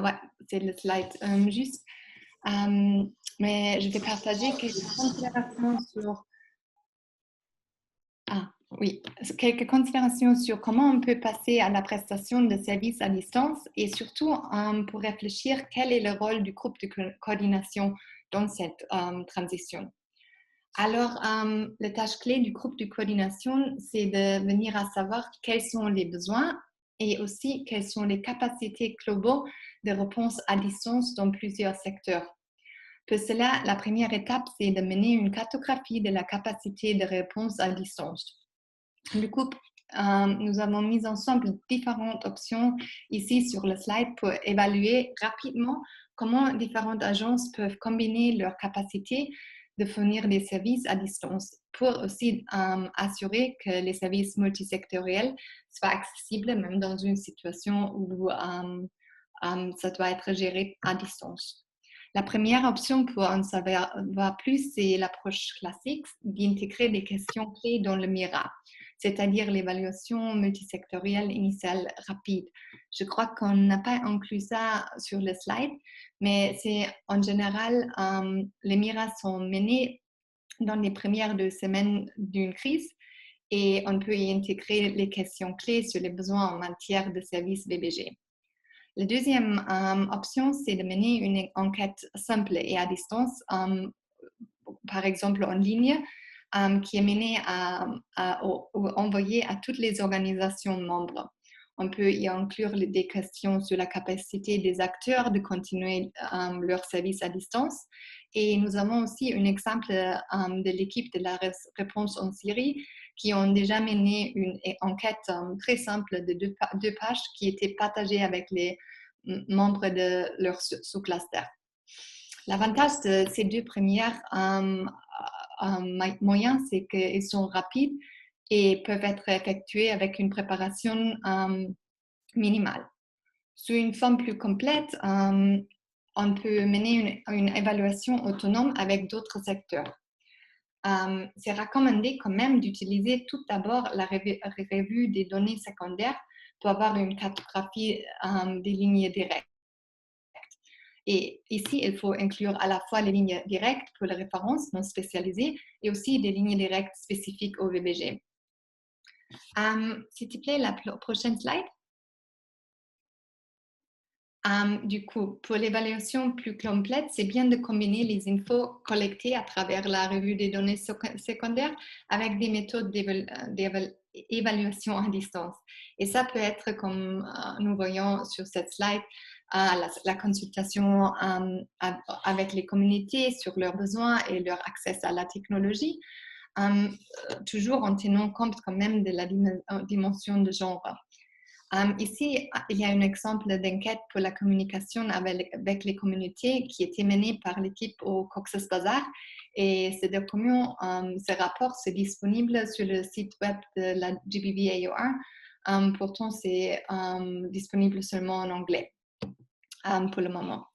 ouais, c'est le slide juste. Mais je vais partager quelques considérations sur... Ah, Oui, quelques considérations sur comment on peut passer à la prestation de services à distance et surtout pour réfléchir quel est le rôle du groupe de coordination dans cette transition. Alors, la tâche clé du groupe de coordination, c'est de venir à savoir quels sont les besoins et aussi quelles sont les capacités globales de réponse à distance dans plusieurs secteurs. Pour cela, la première étape, c'est de mener une cartographie de la capacité de réponse à distance. Du coup, nous avons mis ensemble différentes options ici sur le slide pour évaluer rapidement comment différentes agences peuvent combiner leurs capacités de fournir des services à distance pour aussi assurer que les services multisectoriels soient accessibles même dans une situation où ça doit être géré à distance. La première option pour en savoir plus, c'est l'approche classique d'intégrer des questions clés dans le MIRA, c'est-à-dire l'évaluation multisectorielle initiale rapide. Je crois qu'on n'a pas inclus ça sur le slide, mais c'est en général, les MIRA sont menés dans les premières 2 semaines d'une crise et on peut y intégrer les questions clés sur les besoins en matière de services VBG. La deuxième option, c'est de mener une enquête simple et à distance, par exemple en ligne, qui est menée ou envoyée à toutes les organisations membres. On peut y inclure des questions sur la capacité des acteurs de continuer leur service à distance. Et nous avons aussi un exemple de l'équipe de la réponse en Syrie qui ont déjà mené une enquête très simple de 2 pages qui était partagée avec les membres de leur sous-cluster. L'avantage de ces 2 premiers moyens, c'est qu'ils sont rapides et peuvent être effectués avec une préparation minimale. Sous une forme plus complète, on peut mener une évaluation autonome avec d'autres secteurs. C'est recommandé quand même d'utiliser tout d'abord la revue des données secondaires pour avoir une cartographie des lignes directes. Et ici, il faut inclure à la fois les lignes directes pour les références non spécialisées et aussi des lignes directes spécifiques au VBG. S'il te plaît, la prochaine slide. Du coup, pour l'évaluation plus complète, c'est bien de combiner les infos collectées à travers la revue des données secondaires avec des méthodes d'évaluation à distance. Et ça peut être, comme nous voyons sur cette slide, la consultation avec les communautés sur leurs besoins et leur accès à la technologie, toujours en tenant compte quand même de la dimension de genre. Ici, il y a un exemple d'enquête pour la communication avec les communautés qui était menée par l'équipe au Cox's Bazar. Et ce document, ce rapport, c'est disponible sur le site web de la GBV-AOR. Pourtant, c'est disponible seulement en anglais pour le moment.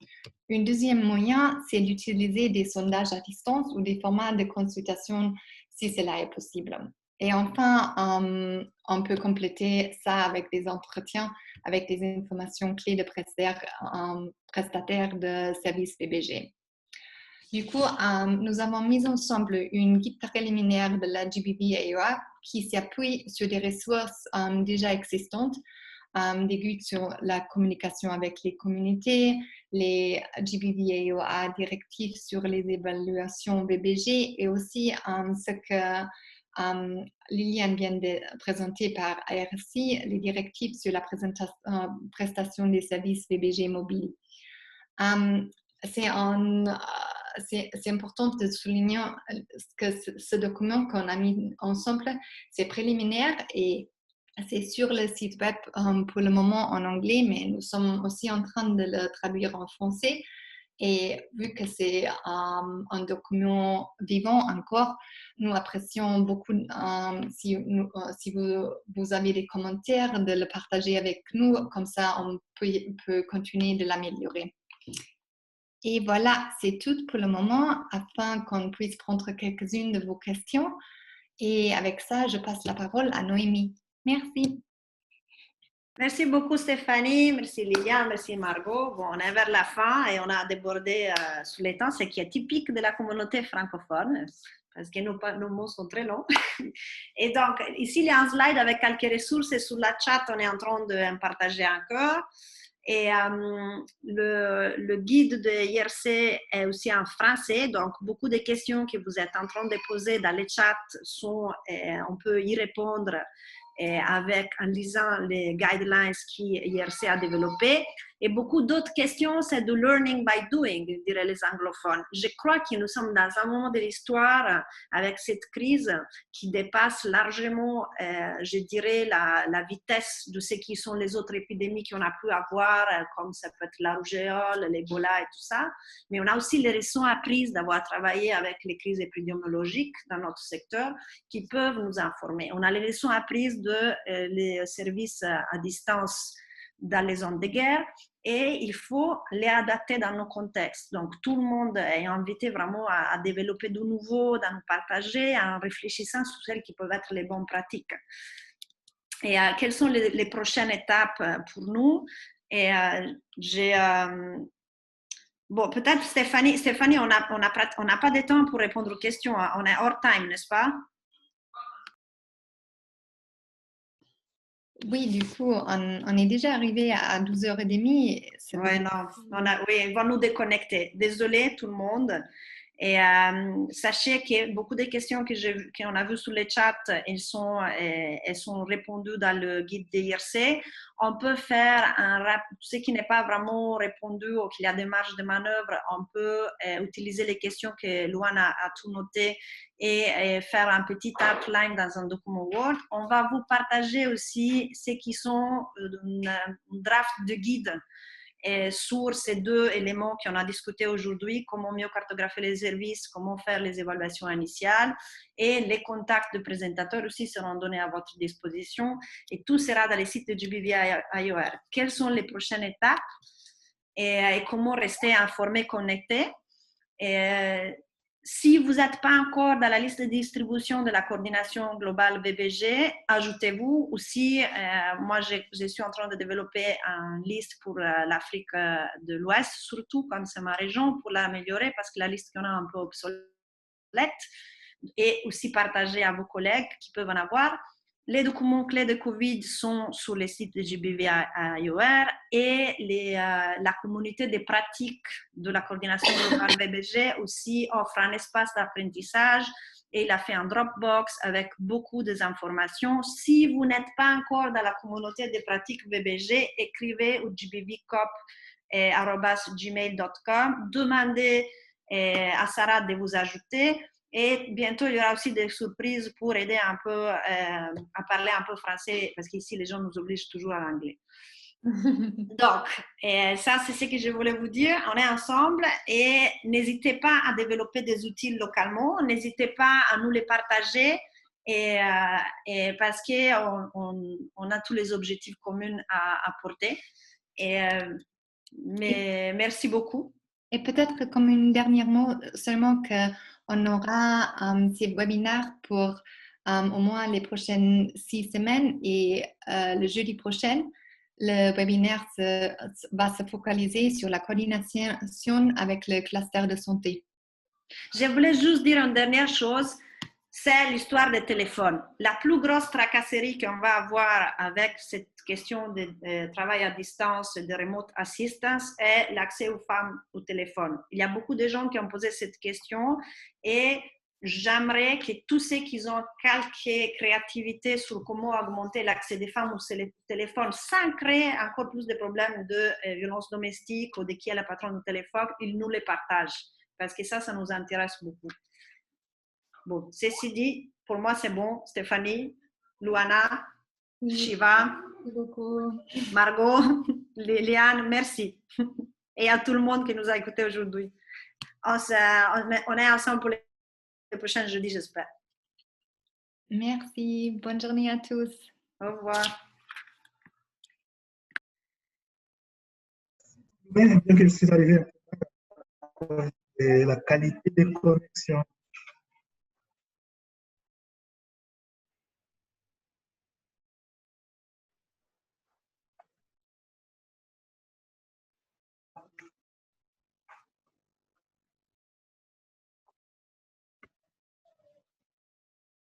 Un deuxième moyen, c'est d'utiliser des sondages à distance ou des formats de consultation si cela est possible. Et enfin, on peut compléter ça avec des entretiens, avec des informations clés de prestataires de services VBG. Du coup, nous avons mis ensemble une guide préliminaire de la GBV-AOR qui s'appuie sur des ressources déjà existantes, des guides sur la communication avec les communautés, les GBV-AOR directives sur les évaluations VBG et aussi ce que Liliane vient de présenter par ARC, les directives sur la prestation des services VBG mobiles. C'est important de souligner que ce document qu'on a mis ensemble, c'est préliminaire et c'est sur le site web pour le moment en anglais, mais nous sommes aussi en train de le traduire en français. Et vu que c'est un document vivant encore, nous apprécions beaucoup si vous avez des commentaires, de le partager avec nous, comme ça on peut continuer de l'améliorer. Et voilà, c'est tout pour le moment, afin qu'on puisse prendre quelques-unes de vos questions. Et avec ça, je passe la parole à Noémie. Merci. Merci beaucoup Stéphanie, merci Liliane, merci Margot. Bon, on est vers la fin et on a débordé sur les temps, ce qui est typique de la communauté francophone. parce que nos mots sont très longs. Et donc, ici, il y a un slide avec quelques ressources et sur la chat, on est en train de partager encore. Et le guide de IRC est aussi en français, donc beaucoup de questions que vous êtes en train de poser dans les chats, on peut y répondre en lisant les guidelines qu'IRC a développées. Et beaucoup d'autres questions, c'est de learning by doing, diraient les anglophones. Je crois que nous sommes dans un moment de l'histoire avec cette crise qui dépasse largement, je dirais, la vitesse de ce qui sont les autres épidémies qu'on a pu avoir, comme ça peut être la rougeole, l'Ebola et tout ça. Mais on a aussi les leçons apprises d'avoir travaillé avec les crises épidémiologiques dans notre secteur qui peuvent nous informer. On a les leçons apprises les services à distance dans les zones de guerre et il faut les adapter dans nos contextes. Donc, tout le monde est invité vraiment à développer de nouveau, à nous partager, en réfléchissant sur celles qui peuvent être les bonnes pratiques. Et quelles sont les prochaines étapes pour nous? Et bon, peut-être Stéphanie, on n'a pas de temps pour répondre aux questions. On est hors time, n'est-ce pas? Oui, du coup, on est déjà arrivé à 12h30. Oui, non, oui, ils vont nous déconnecter. Désolée tout le monde. Et sachez que beaucoup des questions qu'on a vues sur le chat, elles sont répondues dans le guide d'IRC. On peut faire ce qui n'est pas vraiment répondu ou qu'il y a des marges de manœuvre, on peut utiliser les questions que Luana a tout noté et faire un petit outline dans un document Word. On va vous partager aussi ce qui sont un draft de guide sur ces deux éléments qu'on a discutés aujourd'hui, comment mieux cartographier les services, comment faire les évaluations initiales et les contacts de présentateurs aussi seront donnés à votre disposition et tout sera dans les sites de GBV-IOR. Quelles sont les prochaines étapes et comment rester informé, connecté. Si vous n'êtes pas encore dans la liste de distribution de la coordination globale VBG, ajoutez-vous. Aussi, moi, je suis en train de développer une liste pour l'Afrique de l'Ouest, surtout comme c'est ma région, pour l'améliorer parce que la liste qu'on a est un peu obsolète et aussi partager à vos collègues qui peuvent en avoir. Les documents clés de COVID sont sur les sites de GBV-IOR et la communauté des pratiques de la coordination globale VBG aussi offre un espace d'apprentissage et il a fait un Dropbox avec beaucoup d'informations. Si vous n'êtes pas encore dans la communauté des pratiques VBG, écrivez au gbvcop@gmail.com, demandez à Sarah de vous ajouter. Et bientôt, il y aura aussi des surprises pour aider un peu à parler un peu français, parce qu'ici, les gens nous obligent toujours à l'anglais. Donc, ça, c'est ce que je voulais vous dire. On est ensemble et n'hésitez pas à développer des outils localement. N'hésitez pas à nous les partager et parce qu'on a tous les objectifs communs à porter. Mais merci beaucoup. Et peut-être comme une dernière mot, seulement qu'on aura ces webinaires pour au moins les prochaines 6 semaines et le jeudi prochain, le webinaire va se focaliser sur la coordination avec le cluster de santé. Je voulais juste dire une dernière chose, c'est l'histoire des téléphones. La plus grosse tracasserie qu'on va avoir avec cette question de travail à distance et de remote assistance est l'accès aux femmes au téléphone. Il y a beaucoup de gens qui ont posé cette question et j'aimerais que tous ceux qui ont quelque créativité sur comment augmenter l'accès des femmes au téléphone sans créer encore plus de problèmes de violence domestique ou de qui est le patron du téléphone, ils nous les partagent parce que ça nous intéresse beaucoup. Bon, ceci dit, pour moi, c'est bon. Stéphanie, Luana, Shiva, Merci beaucoup. Margot, Liliane, merci. Et à tout le monde qui nous a écoutés aujourd'hui. On est ensemble pour les prochains jeudis, j'espère. Merci. Bonne journée à tous. Au revoir. Bien que je suis arrivé, la qualité des connexions